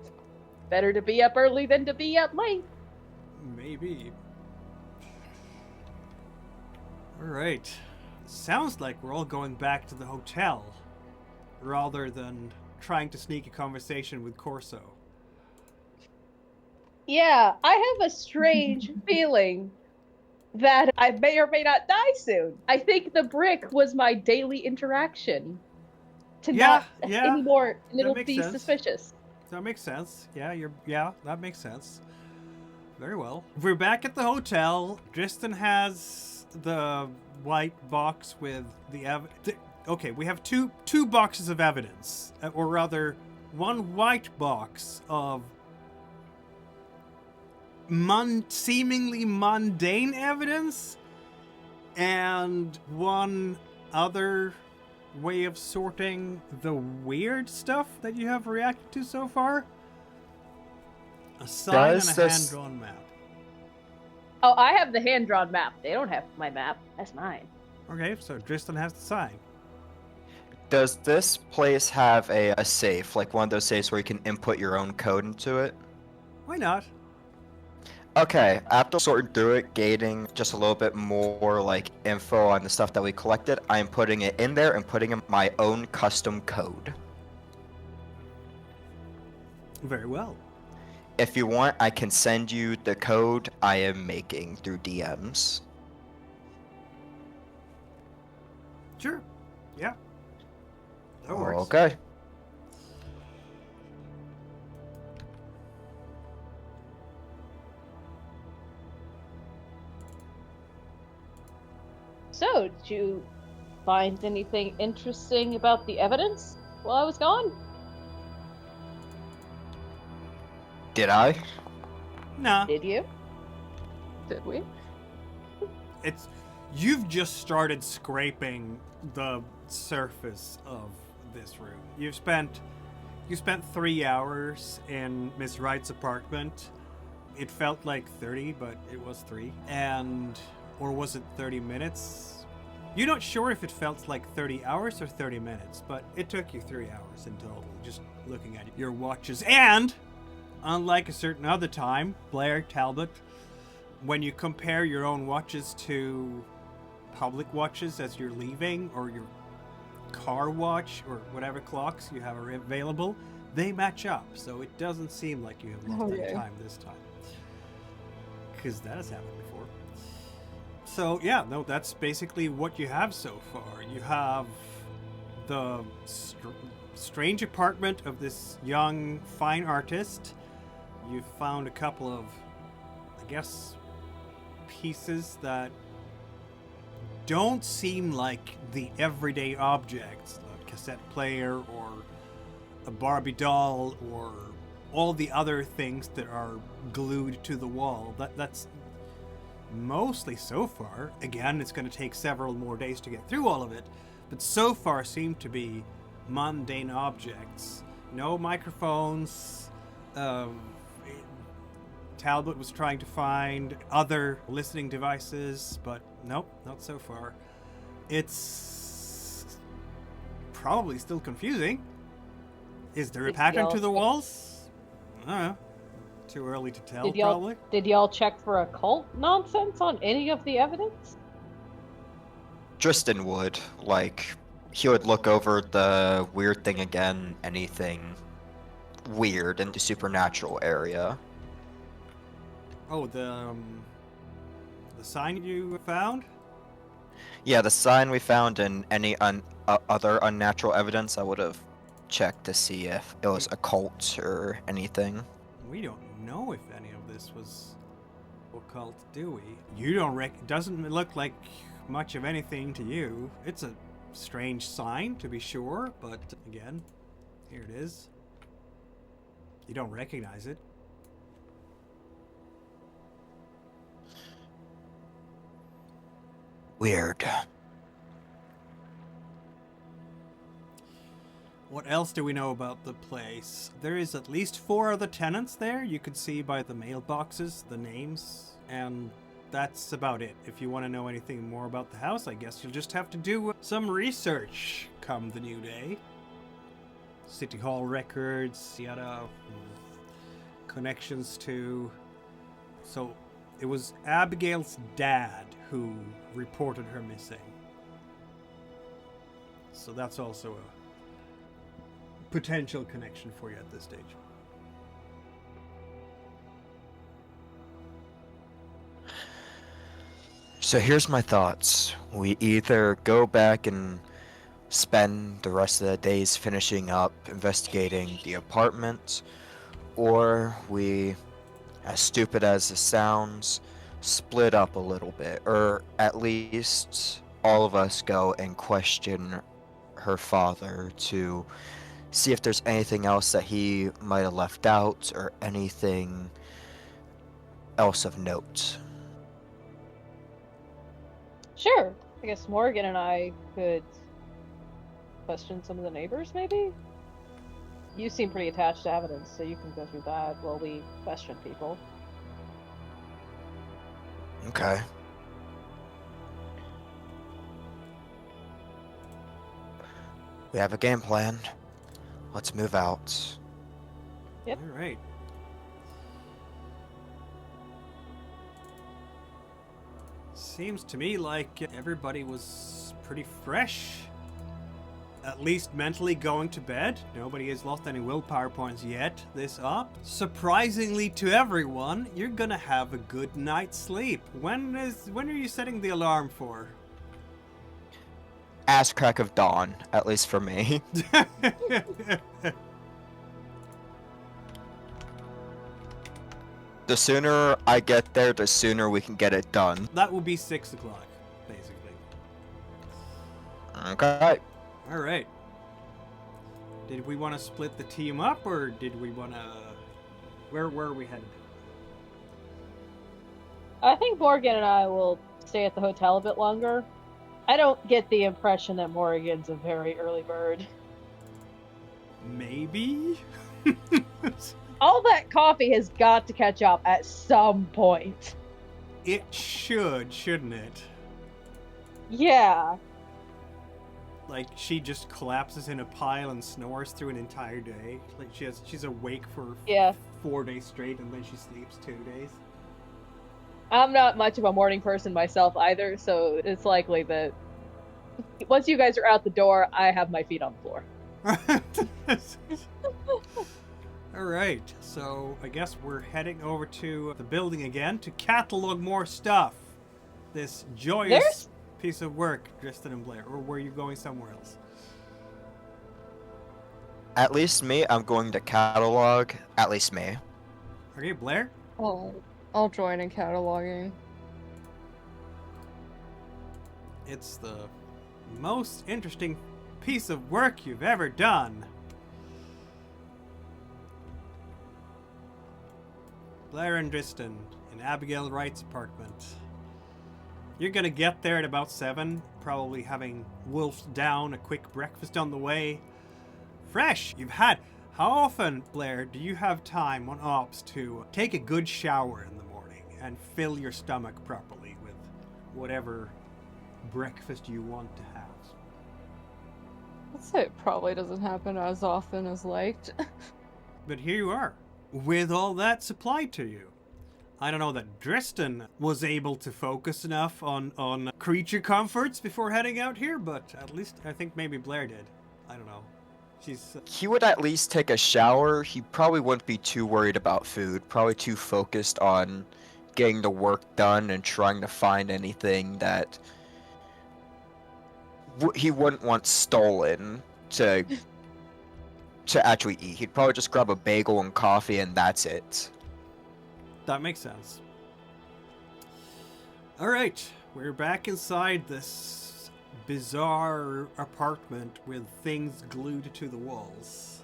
Better to be up early than to be up late. Maybe. Alright. Sounds like we're all going back to the hotel, rather than trying to sneak a conversation with Corso. Yeah, I have a strange feeling that I may or may not die soon. I think the brick was my daily interaction to not anymore, and That it'll makes be sense. suspicious. That makes sense. Yeah, that makes sense. Very well. We're back at the hotel. Tristan has the white box with the okay, we have two boxes of evidence, or rather, one white box of seemingly mundane evidence, and one other way of sorting the weird stuff that you have reacted to so far. A sign and a hand-drawn map. Oh, I have the hand-drawn map. They don't have my map. That's mine. Okay, so Tristan has the sign. Does this place have a safe, like one of those safes where you can input your own code into it? Why not? Okay, after sorting through it, gating just a little bit more like info on the stuff that we collected, I am putting it in there and putting in my own custom code. Very well. If you want, I can send you the code I am making through DMs. Sure. Yeah. That works. Okay. So, did you find anything interesting about the evidence while I was gone? Did I? Nah. Did you? did we? You've just started scraping the surface of this room. You spent 3 hours in Miss Wright's apartment. It felt like 30, but it was 3. Or was it 30 minutes? You're not sure if it felt like 30 hours or 30 minutes, but it took you 3 hours in total, just looking at your watches. And, unlike a certain other time, Blair, Talbot, when you compare your own watches to public watches as you're leaving, or your car watch, or whatever clocks you have available, they match up, so it doesn't seem like you have lost any time this time. Because that has happened before. So, yeah, no, that's basically what you have so far. You have the strange apartment of this young, fine artist. You've found a couple of, I guess, pieces that don't seem like the everyday objects, a cassette player or a Barbie doll or all the other things that are glued to the wall. That's mostly so far. Again, it's going to take several more days to get through all of it, but so far seem to be mundane objects. No microphones. Talbot was trying to find other listening devices, but nope, not so far. It's probably still confusing. Is there a pattern to the walls? I don't know. Too early to tell, probably. Did y'all check for occult nonsense on any of the evidence? Tristan would. He would look over the weird thing again, anything weird in the supernatural area. Oh, the sign you found? Yeah, the sign we found and any other unnatural evidence, I would have checked to see if it was occult or anything. We don't know if any of this was occult, do we? You don't doesn't look like much of anything to you. It's a strange sign, to be sure, but again, here it is. You don't recognize it. Weird. What else do we know about the place? There is at least 4 other tenants there. You could see by the mailboxes, the names, and that's about it. If you want to know anything more about the house, I guess you'll just have to do some research come the new day. City Hall records, yada, connections to... So, it was Abigail's dad who reported her missing. So that's also a potential connection for you at this stage. So here's my thoughts. We either go back and spend the rest of the days finishing up investigating the apartment, or we, as stupid as it sounds, split up a little bit, or at least all of us go and question her father to see if there's anything else that he might have left out or anything else of note. Sure. I guess Morgan and I could question some of the neighbors, maybe? You seem pretty attached to evidence, so you can go through that while we question people. Okay. We have a game plan. Let's move out. Yep. All right. Seems to me like everybody was pretty fresh. At least mentally going to bed. Nobody has lost any willpower points yet this up. Surprisingly to everyone, you're gonna have a good night's sleep. When are you setting the alarm for? Ass crack of dawn, at least for me. The sooner I get there, the sooner we can get it done. That will be 6 o'clock, basically. Okay. All right. Did we want to split the team up, or did we want to... Where are we headed? I think Morgan and I will stay at the hotel a bit longer. I don't get the impression that Morgan's a very early bird. Maybe? All that coffee has got to catch up at some point. It should, shouldn't it? Yeah. Like, she just collapses in a pile and snores through an entire day. Like, she's awake for 4 days straight, and then she sleeps 2 days. I'm not much of a morning person myself either, so it's likely that once you guys are out the door, I have my feet on the floor. Alright, so I guess we're heading over to the building again to catalog more stuff. This joyous piece of work, Tristan and Blair. Or were you going somewhere else? At least me, I'm going to catalog. At least me. Okay, Blair? I'll join in cataloging. It's the most interesting piece of work you've ever done. Blair and Tristan in Abigail Wright's apartment. You're gonna get there at about 7, probably having wolfed down a quick breakfast on the way. Fresh! How often, Blair, do you have time on ops to take a good shower in the morning and fill your stomach properly with whatever breakfast you want to have? I'd say it probably doesn't happen as often as liked. But here you are, with all that supplied to you. I don't know that Tristan was able to focus enough on creature comforts before heading out here, but at least I think maybe Blair did. I don't know. He would at least take a shower. He probably wouldn't be too worried about food. Probably too focused on getting the work done and trying to find anything that he wouldn't want stolen to actually eat. He'd probably just grab a bagel and coffee and that's it. That makes sense. Alright, we're back inside this bizarre apartment with things glued to the walls.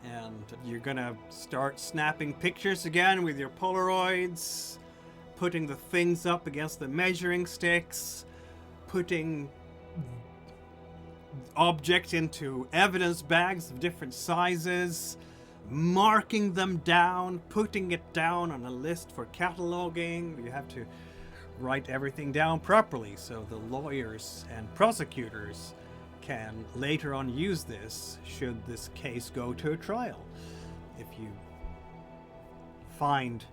And you're gonna start snapping pictures again with your Polaroids, putting the things up against the measuring sticks, putting objects into evidence bags of different sizes, marking them down, putting it down on a list for cataloging. You have to write everything down properly so the lawyers and prosecutors can later on use this should this case go to a trial. If you find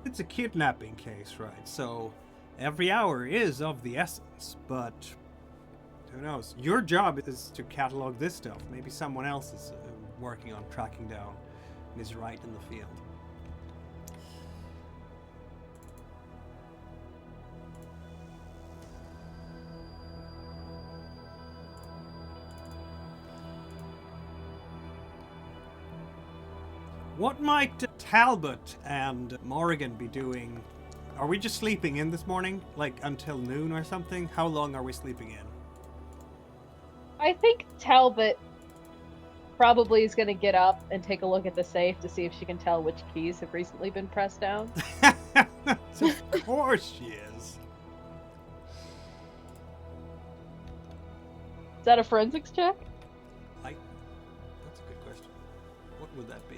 it's a kidnapping case, right? So every hour is of the essence, but who knows? Your job is to catalog this stuff. Maybe someone else is working on tracking down Ms. Wright in the field. What might Talbot and Morrigan be doing? Are we just sleeping in this morning? Like until noon or something? How long are we sleeping in? I think Talbot probably is going to get up and take a look at the safe to see if she can tell which keys have recently been pressed down. Of course she is. Is that a forensics check? That's a good question. What would that be?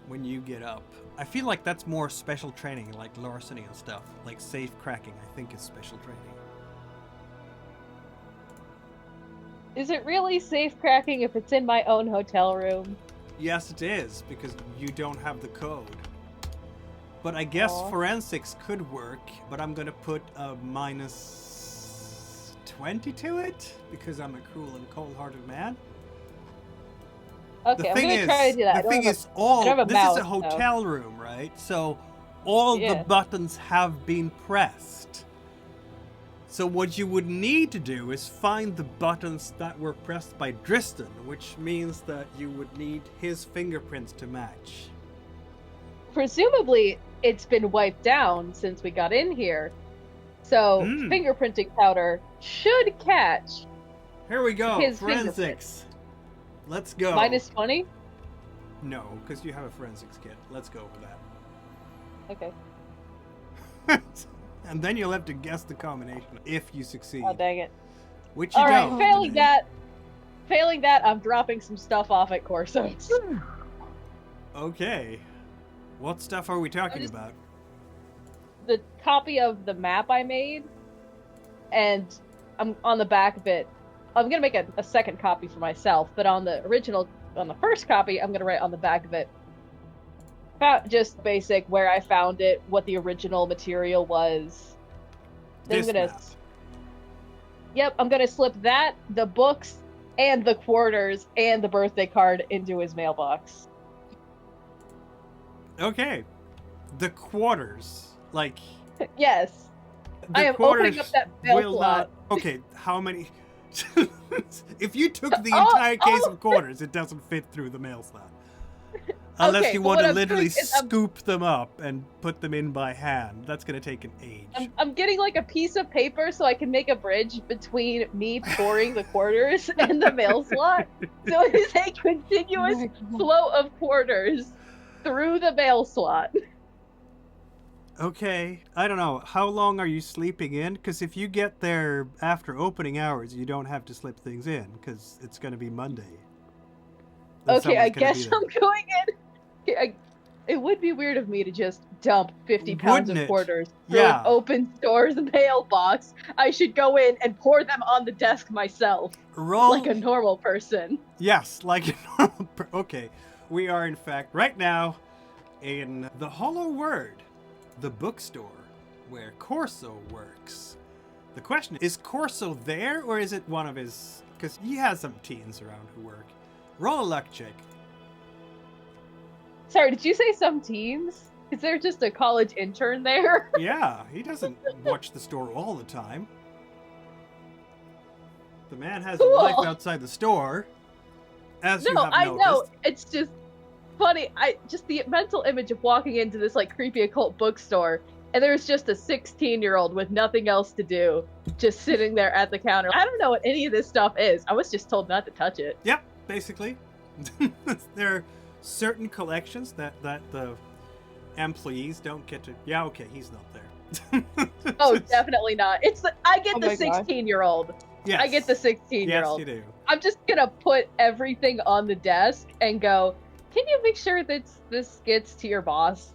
When you get up. I feel like that's more special training, like larceny and stuff. Like safe cracking, I think is special training. Is it really safe cracking if it's in my own hotel room? Yes, it is, because you don't have the code. But I guess forensics could work, but I'm gonna put a minus 20 to it, because I'm a cruel and cold-hearted man. Okay, I'm gonna try to do that. The thing is, this is a hotel room, right? So all the buttons have been pressed. So what you would need to do is find the buttons that were pressed by Tristan, which means that you would need his fingerprints to match. Presumably, it's been wiped down since we got in here. So fingerprinting powder should catch. Here we go. His Forensics. Let's go. Minus 20? No, because you have a forensics kit. Let's go with that. Okay. And then you'll have to guess the combination if you succeed. Oh, dang it. Which you Alright, don't. failing that, I'm dropping some stuff off at Corso's. Okay. What stuff are we talking about? The copy of the map I made, and I'm on the back of it. I'm gonna make a second copy for myself, but on the first copy, I'm gonna write on the back of it about just basic where I found it, what the original material was. Then I'm gonna slip that, the books, and the quarters, and the birthday card into his mailbox. Okay. The quarters. Like... Yes. I am opening up that mail slot. Okay, how many... If you took the entire case of quarters, it doesn't fit through the mail slot. Unless you want to literally scoop them up and put them in by hand. That's going to take an age. I'm getting like a piece of paper so I can make a bridge between me pouring the quarters and the mail slot. So it is a continuous flow of quarters through the mail slot. Okay, I don't know. How long are you sleeping in? Because if you get there after opening hours, you don't have to slip things in, because it's going to be Monday. Okay, I guess I'm going in. It would be weird of me to just dump 50 pounds of quarters through an open store's mailbox. I should go in and pour them on the desk myself. Like a normal person. Yes, like a normal person. Okay, we are in fact right now in the Hollow Word, the bookstore where Corso works. The question is Corso there, or is it one of his... Because he has some teens around who work. Roll a luck check. Sorry, did you say some teens? Is there just a college intern there? Yeah, he doesn't watch the store all the time. The man has a life outside the store, as you have noticed. I know. It's just funny. Just the mental image of walking into this like creepy occult bookstore, and there's just a 16-year-old with nothing else to do, just sitting there at the counter. I don't know what any of this stuff is. I was just told not to touch it. Yep, basically. There are certain collections that the employees don't get to... Yeah, okay, he's not there. Oh, definitely not. I get the 16-year-old. Yes. I get the 16-year-old. Yes, you do. I'm just gonna put everything on the desk and go, can you make sure that this gets to your boss?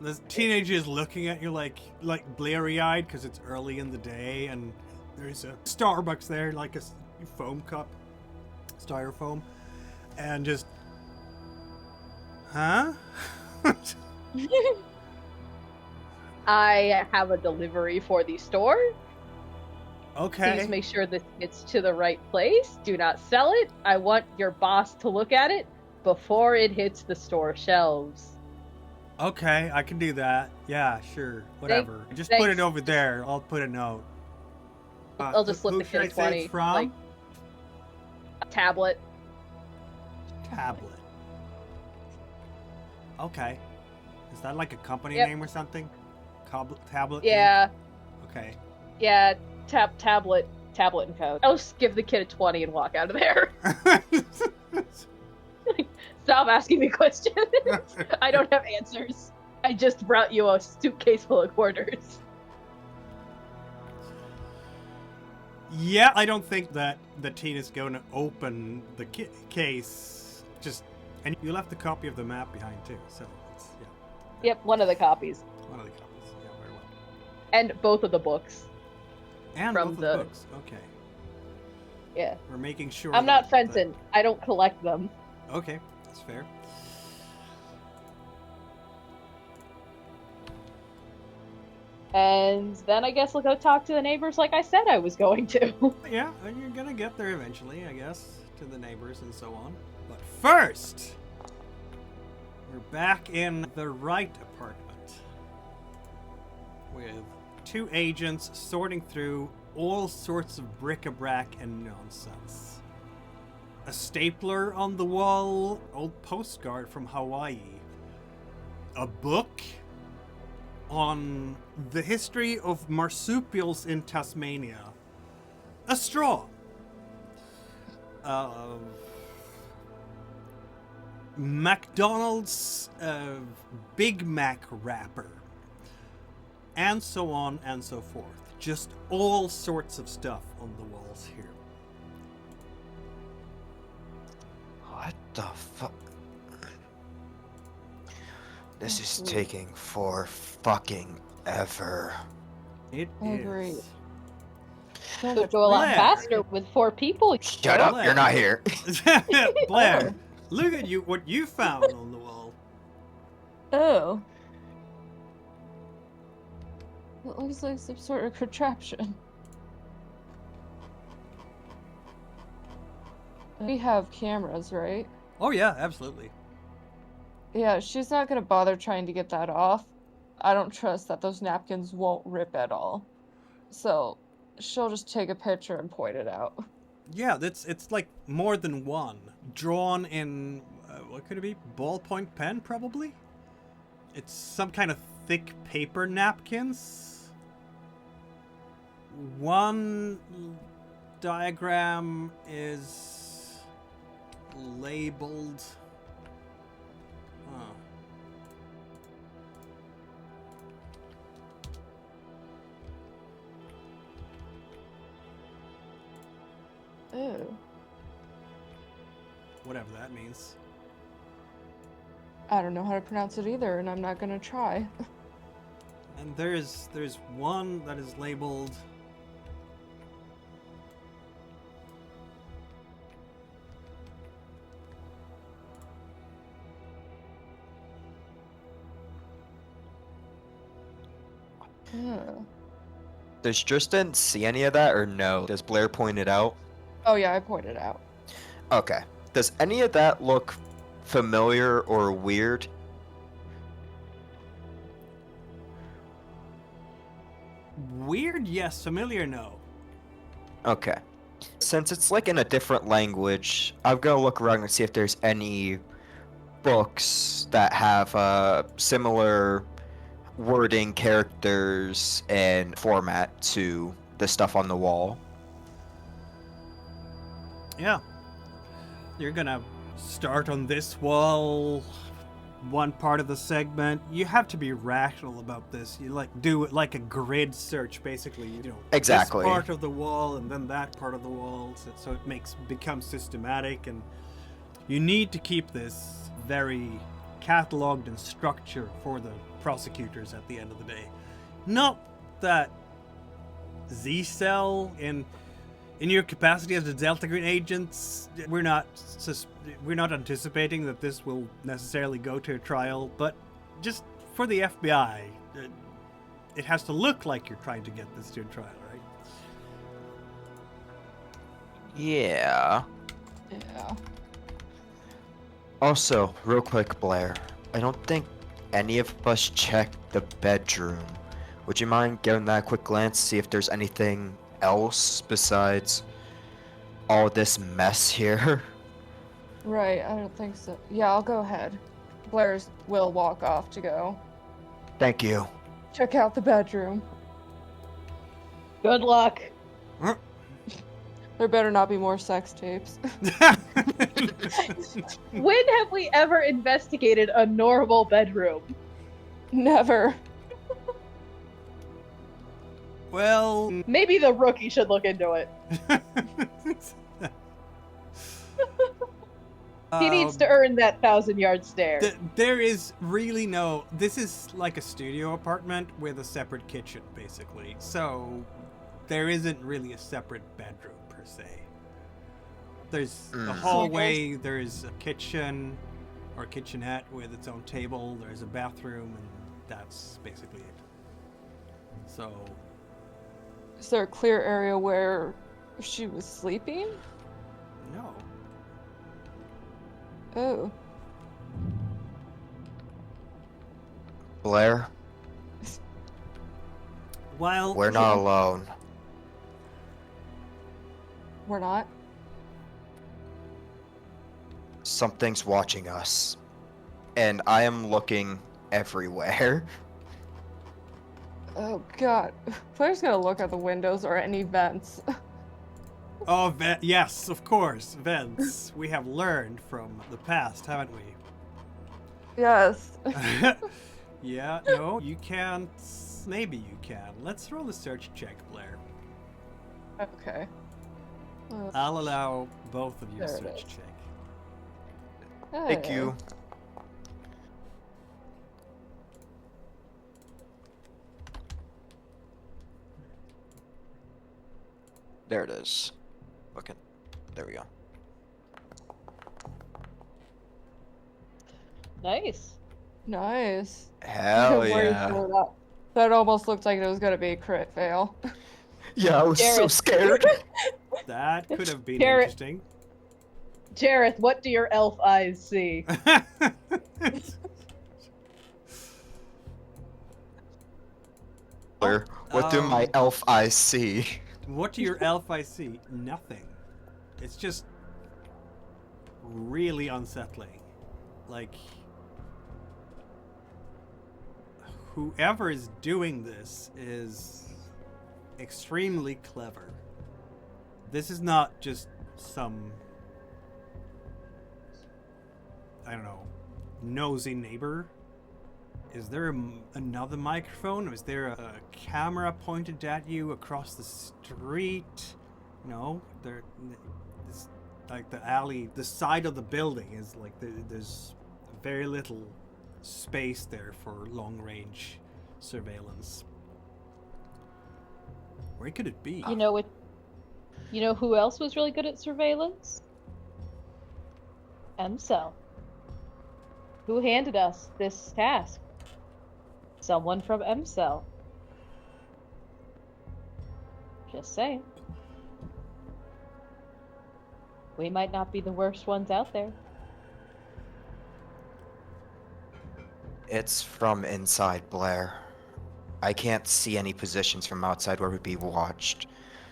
The teenager's looking at you like bleary-eyed because it's early in the day, and there's a Starbucks there, like a foam cup, styrofoam, and just, huh? I have a delivery for the store. Okay. Please make sure this gets to the right place. Do not sell it. I want your boss to look at it before it hits the store shelves. Okay, I can do that. Yeah, sure. Whatever. Just put it over there. I'll put a note. I'll just slip who the should I kid say 20. it's from? Like, a tablet. Tablet. Okay. Is that like a company Yep. name or something? Tablet? Yeah. Inc? Okay. Yeah. Tablet and code. I'll just give the kid a 20 and walk out of there. Stop asking me questions. I don't have answers. I just brought you a suitcase full of quarters. Yeah, I don't think that the teen is going to open the case. And you left a copy of the map behind too, so it's, yeah. Yep, one of the copies. One of the copies. Yeah, very well. And both of the books. And From both of the- the books. Okay. Yeah. We're making sure. I'm not that- fencing. I don't collect them. Okay, that's fair. And then I guess I'll go talk to the neighbors like I said I was going to. Yeah, and you're gonna get there eventually, I guess, to the neighbors and so on. But first, we're back in the Wright apartment with two agents sorting through all sorts of bric-a-brac and nonsense. A stapler on the wall, old postcard from Hawaii. A book on the history of marsupials in Tasmania. A straw. McDonald's Big Mac wrapper. And so on and so forth. Just all sorts of stuff on the walls here. What the fuck? This is taking for fucking ever. It I agree. is. Could go a lot Blair. faster with 4 people. Shut up, you're not here. Blair, look at you, what you found on the wall. Oh. It looks like some sort of contraption. We have cameras, right? Oh yeah, absolutely. Yeah, she's not gonna bother trying to get that off. I don't trust that those napkins won't rip at all. So, she'll just take a picture and point it out. Yeah, it's like more than one. Drawn in, what could it be? Ballpoint pen, probably? It's some kind of thick paper napkins. One diagram is labeled. Huh. Ew. Whatever that means. I don't know how to pronounce it either, and I'm not gonna try. And there's one that is labeled. Ew. Does Tristan see any of that or no? Does Blair point it out? Oh yeah, I pointed out. Okay. Does any of that look familiar or weird? Weird, yes. Familiar, no. Okay. Since it's like in a different language, I'm gonna look around and see if there's any books that have similar wording, characters, and format to the stuff on the wall. Yeah. You're gonna start on this wall, one part of the segment. You have to be rational about this. You like do it like a grid search, basically. You know, Exactly. this part of the wall and then that part of the wall, so it becomes systematic, and you need to keep this very cataloged and structured for the prosecutors at the end of the day. Not that Z-Cell in your capacity as the Delta Green agents, we're not anticipating that this will necessarily go to a trial, but just for the FBI, it has to look like you're trying to get this to a trial, right? Yeah. Yeah. Also, real quick, Blair, I don't think any of us checked the bedroom. Would you mind giving that a quick glance, see if there's anything else besides all this mess here? Right, I don't think so. Yeah, I'll go ahead. Blair's will walk off to go Thank you. check out the bedroom. Good luck. There better not be more sex tapes. When have we ever investigated a normal bedroom? Never. Well, Maybe the rookie should look into it. He needs to earn that 1,000-yard stare. There is really no... This is like a studio apartment with a separate kitchen, basically. So, there isn't really a separate bedroom, per se. There's a hallway, there's a kitchen, or kitchenette with its own table, there's a bathroom, and that's basically it. So... Is there a clear area where she was sleeping? No. Oh. Blair, While... we're not alone. We're not? Something's watching us. And I am looking everywhere. Oh god. Blair's gonna look at the windows or any vents. Oh, yes, of course, vents. We have learned from the past, haven't we? Yes. Yeah, no, you can't. Maybe you can. Let's roll a search check, Blair. Okay. I'll allow both of you a There it search is. check. Thank Hey. you. There it is. Okay. There we go. Nice. Nice. Hell Where you yeah. threw it up. That almost looked like it was gonna be a crit fail. Yeah, I was so Garrett. scared. That could have been Garrett. interesting. Jareth, what do your elf eyes see? Blair, what do my elf eyes see? What do your elf eyes see? Nothing. It's just really unsettling. Like, whoever is doing this is extremely clever. This is not just some, I don't know, nosy neighbor. Is there another microphone? Is there a camera pointed at you across the street? No, it's like the alley, the side of the building is like there's very little space there for long-range surveillance. Where could it be? You know who else was really good at surveillance? MCell. Who handed us this task? Someone from MCell. Just saying. We might not be the worst ones out there. It's from inside, Blair. I can't see any positions from outside where we'd be watched.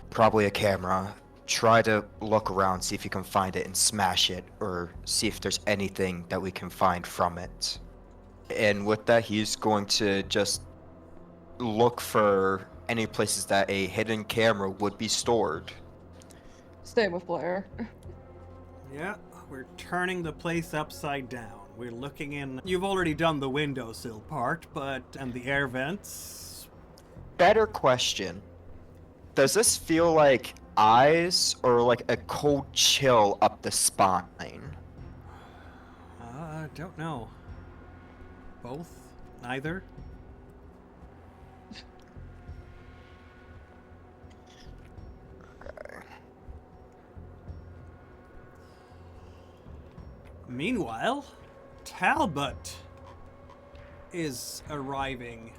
Probably a camera. Try to look around, see if you can find it and smash it, or see if there's anything that we can find from it. And with that, he's going to just look for any places that a hidden camera would be stored. Stay with Blair. Yeah, we're turning the place upside down. We're looking in. You've already done the windowsill part, and the air vents. Better question. Does this feel like eyes or like a cold chill up the spine? I don't know. Both? Neither? Meanwhile, Talbot is arriving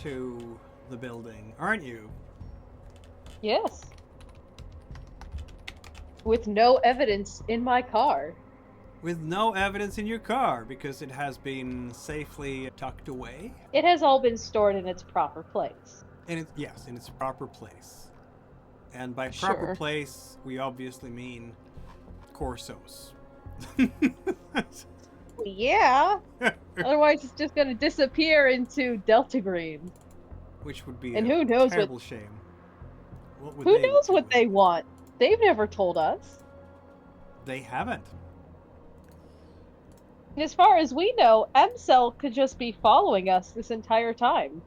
to the building, aren't you? Yes. With no evidence in my car. With no evidence in your car because it has been safely tucked away. It has all been stored in its proper place. And yes, in its proper place. And by Sure. proper place, we obviously mean Corsos. Well, yeah. Otherwise, it's just going to disappear into Delta Green. Which would be And a who knows terrible shame. What would Who they knows do what with they it? want? They've never told us. They haven't. And as far as we know, M-Cell could just be following us this entire time.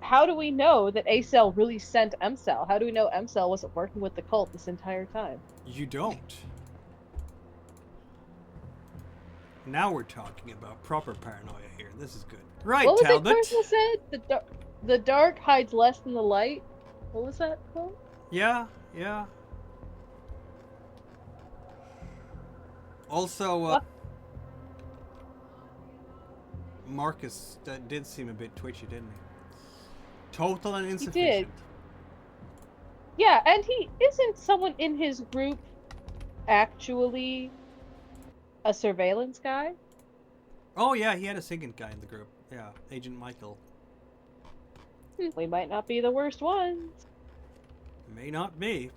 How do we know that A-Cell really sent M-Cell? How do we know M-Cell wasn't working with the cult this entire time? You don't. Now we're talking about proper paranoia here. This is good. Right, What was Talbot. it Crystal said? The dark hides less than the light? What was that called? Yeah, yeah. Also, What? Marcus did seem a bit twitchy, didn't he? Total and did. insufficient. Yeah, and he isn't someone in his group actually a surveillance guy? Oh yeah, he had a second guy in the group. Yeah, Agent Michael. We might not be the worst ones. May not be.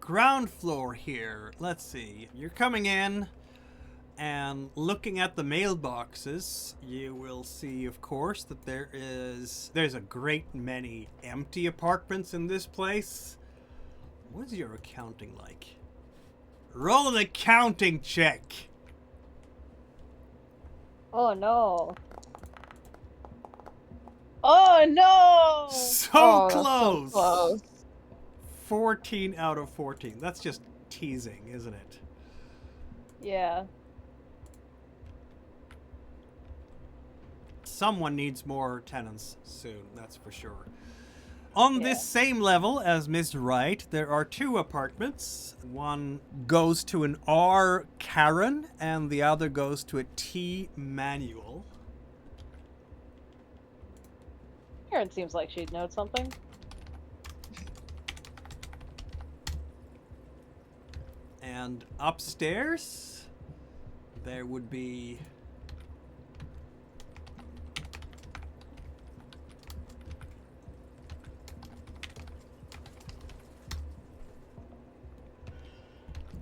Ground floor here. Let's see. You're coming in and looking at the mailboxes. You will see, of course, that there's a great many empty apartments in this place. What is your accounting like? Roll an accounting check. Oh no. Oh no! So Oh, that's so close. close. 14 out of 14. That's just teasing, isn't it? Yeah. Someone needs more tenants soon, that's for sure. On Yeah. this same level as Miss Wright, there are two apartments. One goes to an R Karen, and the other goes to a T Manuel. Karen seems like she'd know something. And upstairs, there would be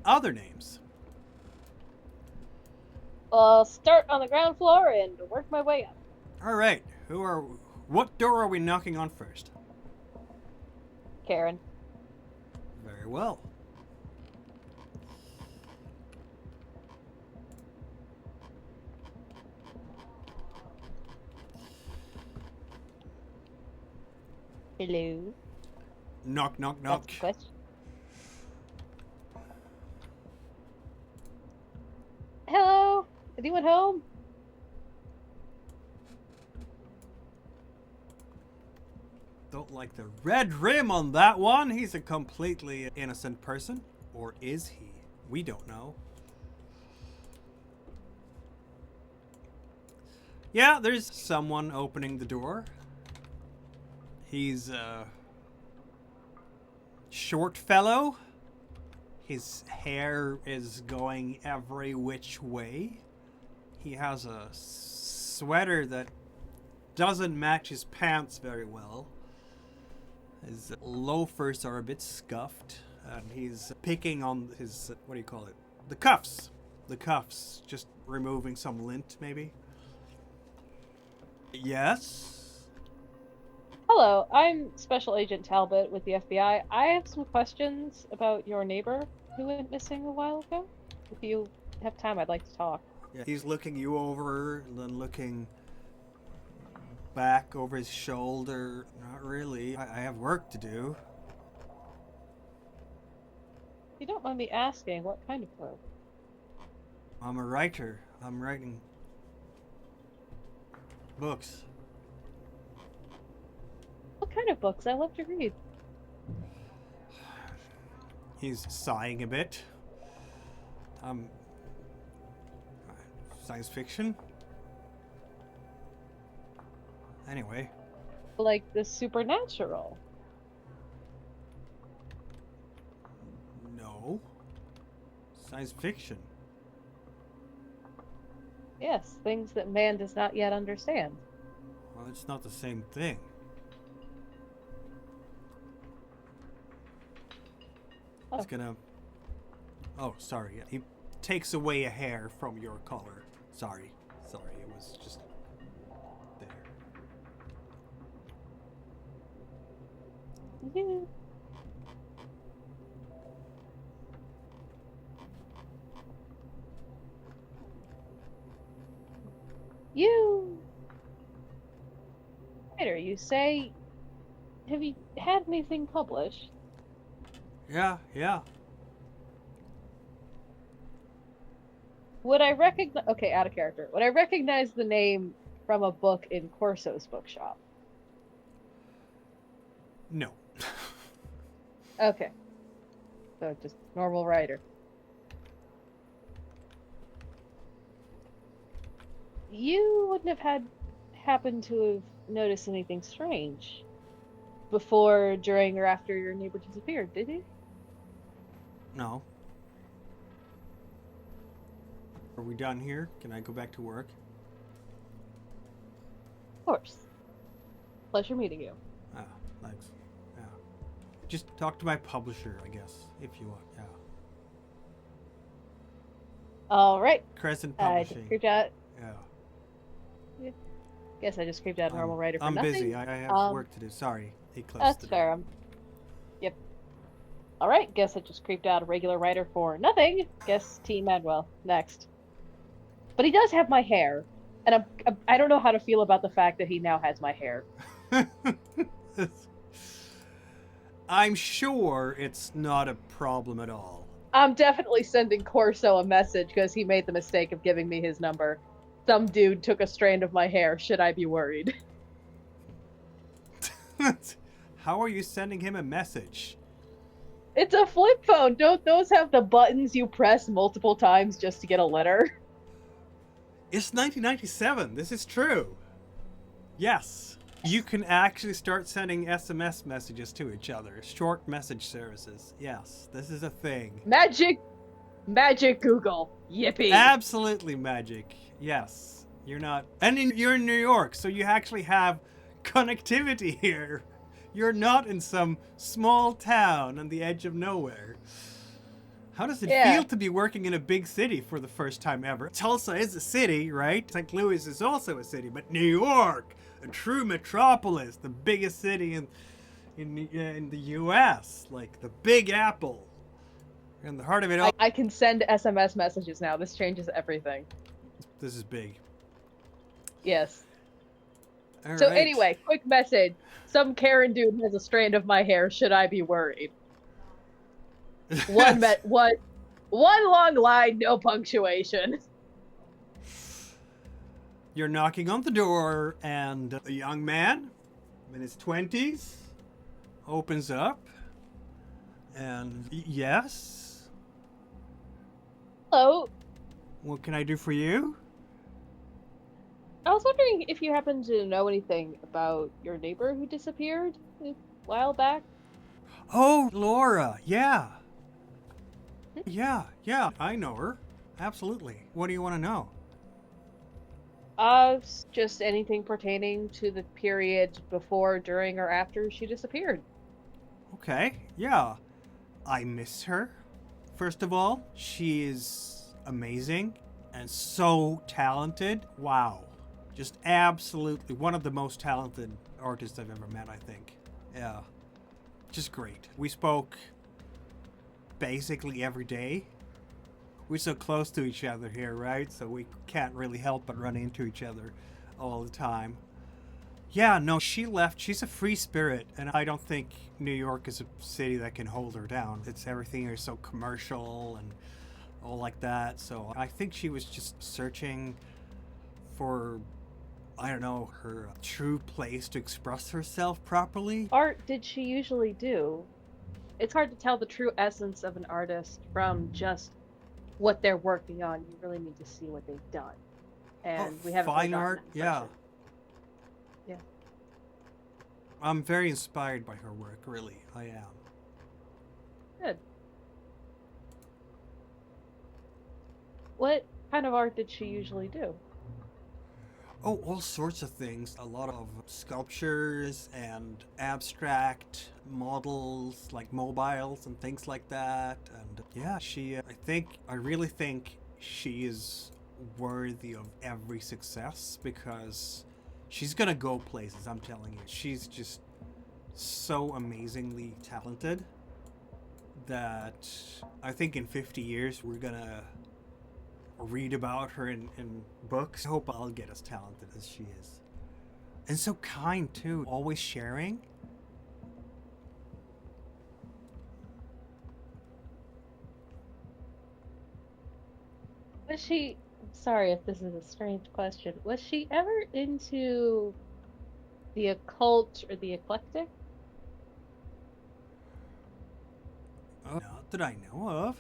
other names. I'll start on the ground floor and work my way up. All right, what door are we knocking on first? Karen. Very well. Hello. Knock, knock, That's knock. the question. Hello? Anyone home? Don't like the red rim on that one. He's a completely innocent person. Or is he? We don't know. Yeah, there's someone opening the door. He's a short fellow. His hair is going every which way. He has a sweater that doesn't match his pants very well. His loafers are a bit scuffed, and he's picking on his, what do you call it? The cuffs. The cuffs. Just removing some lint, maybe? Yes? Hello, I'm Special Agent Talbot with the FBI. I have some questions about your neighbor who went missing a while ago. If you have time, I'd like to talk. Yeah, he's looking you over, and then looking back over his shoulder. Not really. I have work to do. If you don't mind me asking, what kind of work? I'm a writer. I'm writing books. What kind of books? I love to read. He's sighing a bit. Science fiction? Anyway. Like the supernatural. No. Science fiction. Yes, things that man does not yet understand. Well, it's not the same thing. Oh. It's gonna... Oh, sorry. He takes away a hair from your collar. Sorry. Sorry, it was just... there. Yeah. You... Writer, you say... Have you had anything published? Yeah. Would I recognize... Okay, out of character. Would I recognize the name from a book in Corso's bookshop? No. Okay. So just normal writer. You wouldn't have happened to have noticed anything strange before, during, or after your neighbor disappeared, did you? No. Are we done here? Can I go back to work? Of course. Pleasure meeting you. Ah, thanks. Yeah. Just talk to my publisher, I guess, if you want. Yeah. All right. Crescent I just Publishing. creeped out. Yeah. Guess I just creeped out a normal writer for I'm nothing. busy. I have work to do. Sorry. He closed That's the fair. door. Yep. All right. Guess I just creeped out a regular writer for nothing. Guess Team Manuel next. But he does have my hair, and I don't know how to feel about the fact that he now has my hair. I'm sure it's not a problem at all. I'm definitely sending Corso a message because he made the mistake of giving me his number. Some dude took a strand of my hair. Should I be worried? How are you sending him a message? It's a flip phone. Don't those have the buttons you press multiple times just to get a letter? It's 1997. This is true. Yes. You can actually start sending SMS messages to each other. Short message services. Yes, this is a thing. Magic Google. Yippee. Absolutely magic. Yes. You're you're in New York, so you actually have connectivity here. You're not in some small town on the edge of nowhere. How does it feel to be working in a big city for the first time ever? Tulsa is a city, right? St. Louis is also a city, but New York, a true metropolis, the biggest city in the U.S., like the Big Apple, in the heart of it all. I can send SMS messages now. This changes everything. This is big. Yes. All So right. anyway, quick message. Some Karen dude has a strand of my hair. Should I be worried? One long line, no punctuation. You're knocking on the door, and a young man in his 20s opens up, and yes? Hello. What can I do for you? I was wondering if you happen to know anything about your neighbor who disappeared a while back. Oh, Laura, yeah. Yeah, I know her. Absolutely. What do you want to know? Just anything pertaining to the period before, during, or after she disappeared. Okay, yeah. I miss her. First of all, she is amazing and so talented. Wow. Just absolutely one of the most talented artists I've ever met, I think. Yeah. Just great. We spoke basically every day. We're so close to each other here, right? So we can't really help but run into each other all the time. Yeah, no, she left. She's a free spirit, and I don't think New York is a city that can hold her down. Everything is so commercial and all like that. So I think she was just searching for, I don't know, her true place to express herself properly. Art did she usually do? It's hard to tell the true essence of an artist from just what they're working on. You really need to see what they've done. And we haven't really Fine gotten art, that yeah. impression. Yeah. I'm very inspired by her work, really. I am. Good. What kind of art did she usually do? Oh, all sorts of things. A lot of sculptures and abstract models, like mobiles and things like that. And yeah, I really think she is worthy of every success because she's gonna go places, I'm telling you. She's just so amazingly talented that I think in 50 years we're gonna read about her in books. I hope I'll get as talented as she is. And so kind too, always sharing. Was she, sorry if this is a strange question, was she ever into the occult or the eclectic? Oh, not that I know of.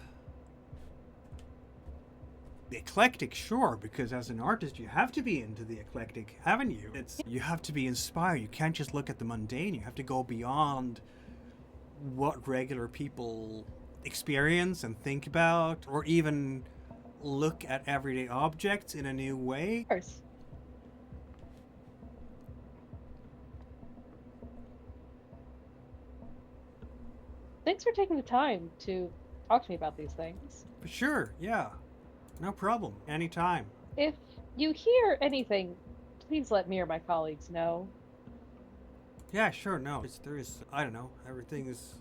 The eclectic, sure, because as an artist you have to be into the eclectic, haven't you? You have to be inspired. You can't just look at the mundane. You have to go beyond what regular people experience and think about, or even look at everyday objects in a new way. Of course. Thanks for taking the time to talk to me about these things. For sure, yeah. No problem. Anytime. If you hear anything, please let me or my colleagues know. Yeah, sure, no. I don't know, everything is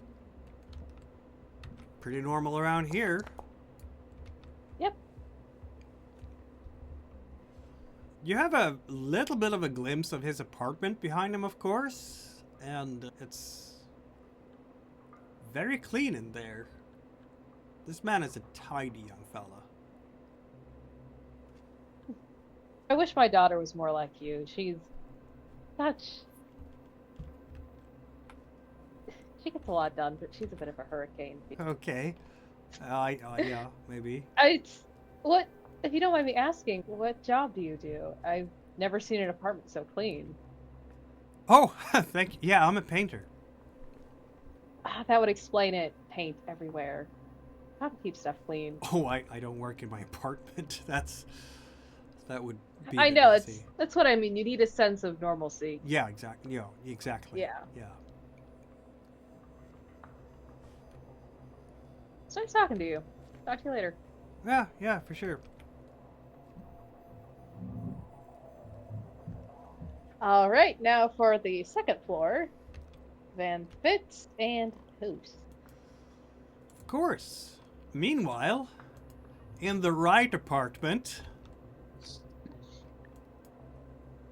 pretty normal around here. Yep. You have a little bit of a glimpse of his apartment behind him, of course, and it's very clean in there. This man is a tidy young fella. I wish my daughter was more like you. She's such... She gets a lot done, but she's a bit of a hurricane. Okay. Yeah, maybe. What, if you don't mind me asking, what job do you do? I've never seen an apartment so clean. Oh, thank you. Yeah, I'm a painter. That would explain it. Paint everywhere. How to keep stuff clean. Oh, I don't work in my apartment. That would be I a bit know, messy. that's what I mean. You need a sense of normalcy. Yeah, exactly. Yeah, exactly. Yeah. Yeah. It's nice talking to you. Talk to you later. Yeah, for sure. All right, now for the second floor. Van Fitz and Hoose. Of course. Meanwhile, in the Wright apartment,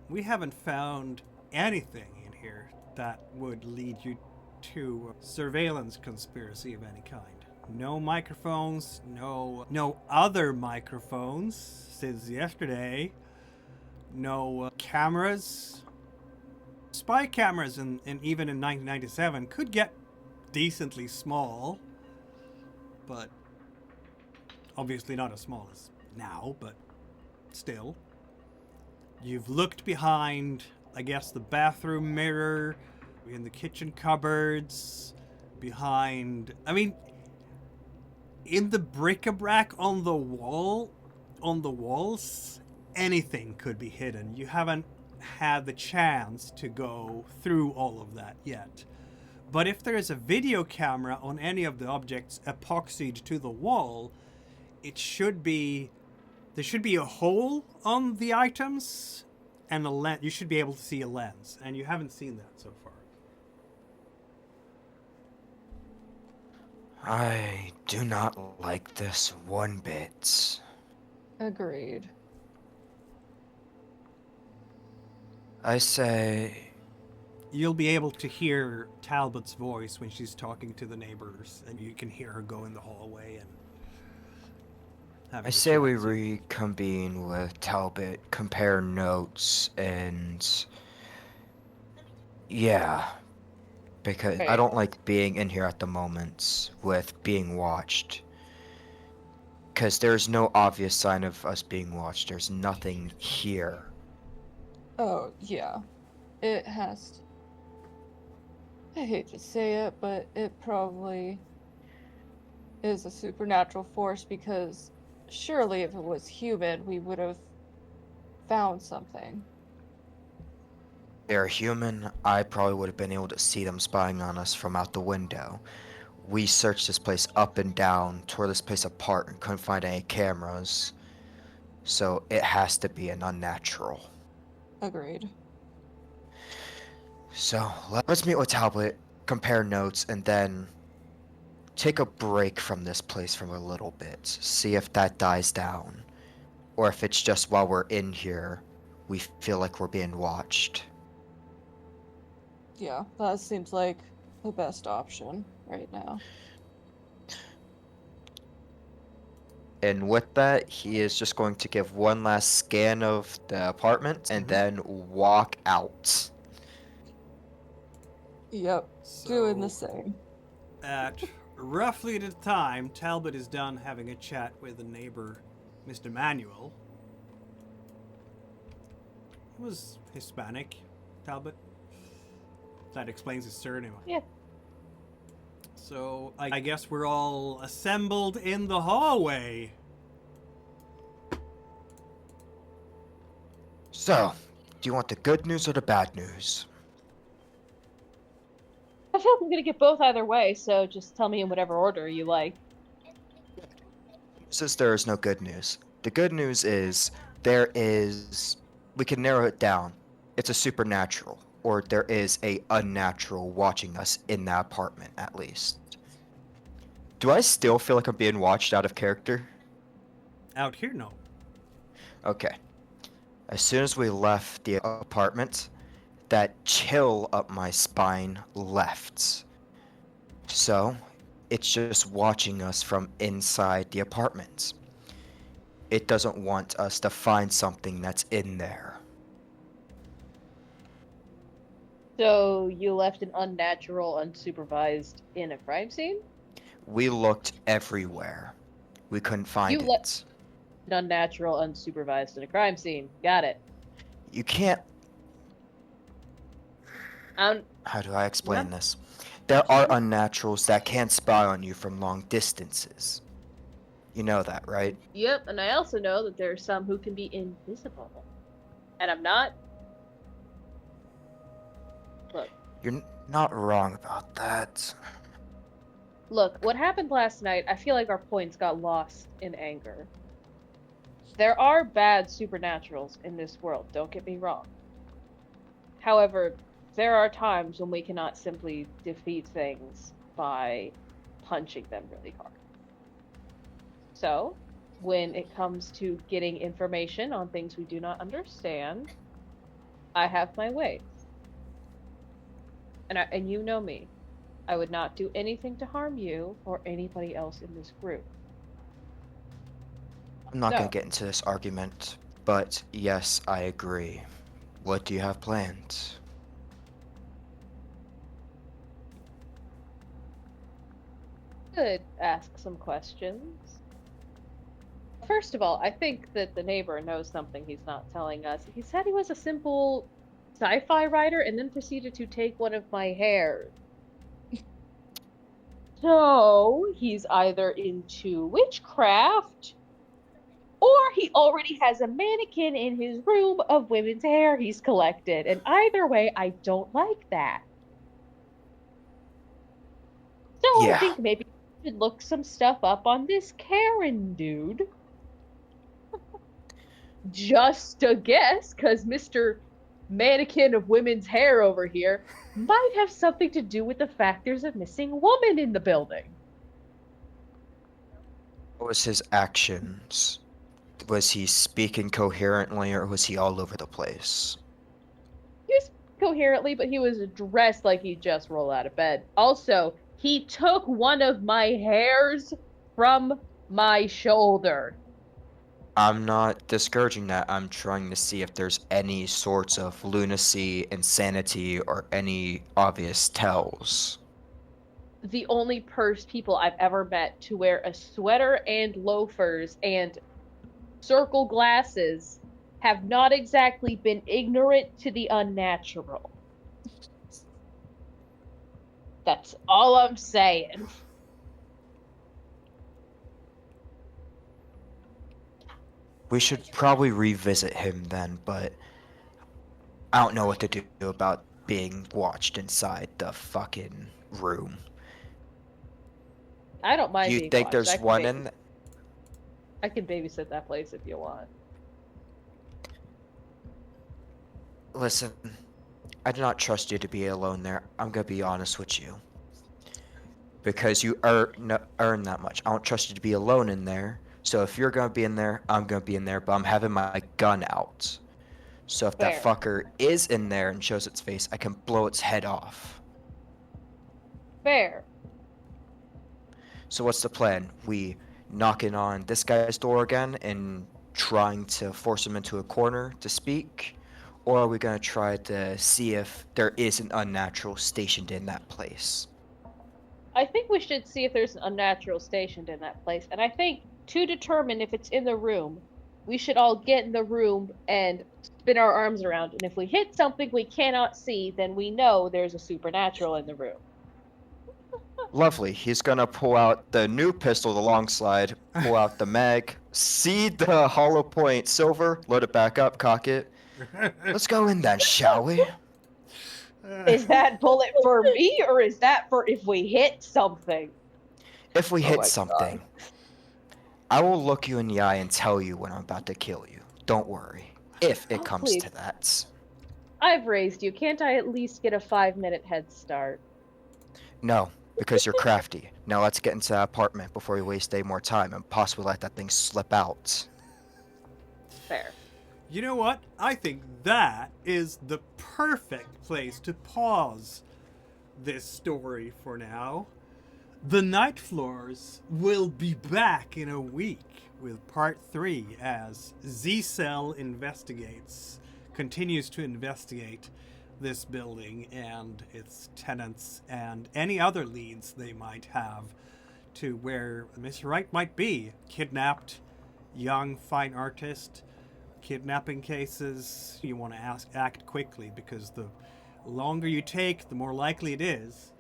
we haven't found anything in here that would lead you to a surveillance conspiracy of any kind. No microphones, no other microphones since yesterday. No cameras. Spy cameras in even in 1997 could get decently small, but obviously not as small as now, but still. You've looked behind, I guess, the bathroom mirror, in the kitchen cupboards, behind... I mean, in the bric-a-brac on the walls, anything could be hidden. You haven't had the chance to go through all of that yet. But if there is a video camera on any of the objects epoxied to the wall, there should be a hole on the items and a lens. You should be able to see a lens, and you haven't seen that so far. I do not like this one bit. Agreed. I say, You'll be able to hear Talbot's voice when she's talking to the neighbors, and you can hear her go in the hallway, and having I a say we chat, so- reconvene with Talbot, compare notes, and yeah, because I Right. don't like being in here at the moment with being watched. Because there's no obvious sign of us being watched. There's nothing here. Oh, yeah. It has to. I hate to say it, but it probably is a supernatural force because surely if it was human, we would have found something. They're human. I probably would have been able to see them spying on us from out the window. We searched this place up and down, tore this place apart, and couldn't find any cameras. So it has to be an unnatural. Agreed. So let's meet with Talbot, compare notes, and then take a break from this place for a little bit. See if that dies down. Or if it's just while we're in here, we feel like we're being watched. Yeah, that seems like the best option right now. And with that, he is just going to give one last scan of the apartment and then walk out. Yep, doing the So, same. at roughly the time Talbot is done having a chat with a neighbor, Mr. Manuel, he was Hispanic, Talbot. That explains his surname. Yeah. So, I guess we're all assembled in the hallway. So, do you want the good news or the bad news? I feel like I'm gonna get both either way, so just tell me in whatever order you like. Since there is no good news. The good news is we can narrow it down. It's a supernatural, or there is a unnatural watching us in that apartment at least. Do I still feel like I'm being watched out of character? Out here, no. Okay. As soon as we left the apartment, that chill up my spine left. So, it's just watching us from inside the apartment. It doesn't want us to find something that's in there. So you left an unnatural, unsupervised in a crime scene? We looked everywhere. We couldn't find You it. let- An unnatural, unsupervised in a crime scene. Got it. You can't. Um, How do I explain What? this? There are unnaturals that can spy on you from long distances. You know that, right? Yep, and I also know that there are some who can be invisible. And I'm not. Look, You're not wrong about that. what happened last night, I feel like our points got lost in anger. There are bad supernaturals in this world, don't get me wrong. However, there are times when we cannot simply defeat things by punching them really hard. So, when it comes to getting information on things we do not understand, I have my ways. And you know me. I would not do anything to harm you or anybody else in this group. I'm not going So- to get into this argument, but yes, I agree. What do you have planned? Could ask some questions. First of all, I think that the neighbor knows something he's not telling us. He said he was a simple sci-fi writer and then proceeded to take one of my hairs. So, he's either into witchcraft or he already has a mannequin in his room of women's hair he's collected. And either way, I don't like that. So, Yeah. I think maybe we should look some stuff up on this Karen dude. Just a guess, because Mr. Mannequin of women's hair over here might have something to do with the fact there's a missing woman in the building. What was his actions? Was he speaking coherently or was he all over the place? He was coherently, but he was dressed like he just rolled out of bed. Also, he took one of my hairs from my shoulder. I'm not discouraging that. I'm trying to see if there's any sorts of lunacy, insanity, or any obvious tells. The only people I've ever met to wear a sweater and loafers and circle glasses have not exactly been ignorant to the unnatural. That's all I'm saying. We should probably revisit him then, but I don't know what to do about being watched inside the fucking room. I don't mind You being think watched. there's one in? I can babysit that place if you want. Listen, I do not trust you to be alone there. I'm gonna be honest with you. Because you earn that much. I don't trust you to be alone in there. So if you're gonna be in there, I'm gonna be in there, but I'm having my gun out. So if that Fair. fucker is in there and shows its face, I can blow its head off. Fair. So what's the plan? We knocking on this guy's door again and trying to force him into a corner to speak? Or are we gonna try to see if there is an unnatural stationed in that place? I think we should see if there's an unnatural stationed in that place. And I think to determine if it's in the room, we should all get in the room and spin our arms around. And if we hit something we cannot see, then we know there's a supernatural in the room. Lovely. He's gonna pull out the new pistol, the long slide, pull out the mag, see the hollow point silver, load it back up, cock it. Let's go in then, shall we? Is that bullet for me or is that for if we hit something? If we Oh hit my something, I will look you in the eye and tell you when I'm about to kill you. Don't worry. If it comes please. to that. I've raised you. Can't I at least get a 5-minute head start? No, because you're crafty. Now let's get into that apartment before we waste any more time and possibly let that thing slip out. Fair. You know what? I think that is the perfect place to pause this story for now. The Night Floors will be back in a week with part 3 as Z-Cell continues to investigate this building and its tenants and any other leads they might have to where Miss Wright might be. Kidnapped, young, fine artist, kidnapping cases. You want to act quickly because the longer you take, the more likely it is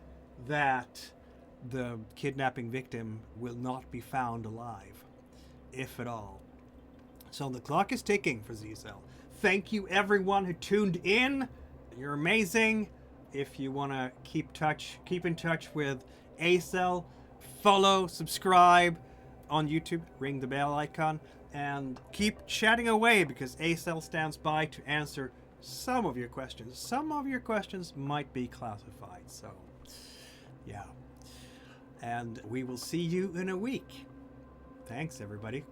that the kidnapping victim will not be found alive, if at all. So the clock is ticking for Z-Cell. Thank you everyone who tuned in. You're amazing. If you want to keep in touch with A-Cell, follow, subscribe on YouTube, ring the bell icon, and keep chatting away because A-Cell stands by to answer some of your questions. Some of your questions might be classified, so yeah. And we will see you in a week. Thanks, everybody.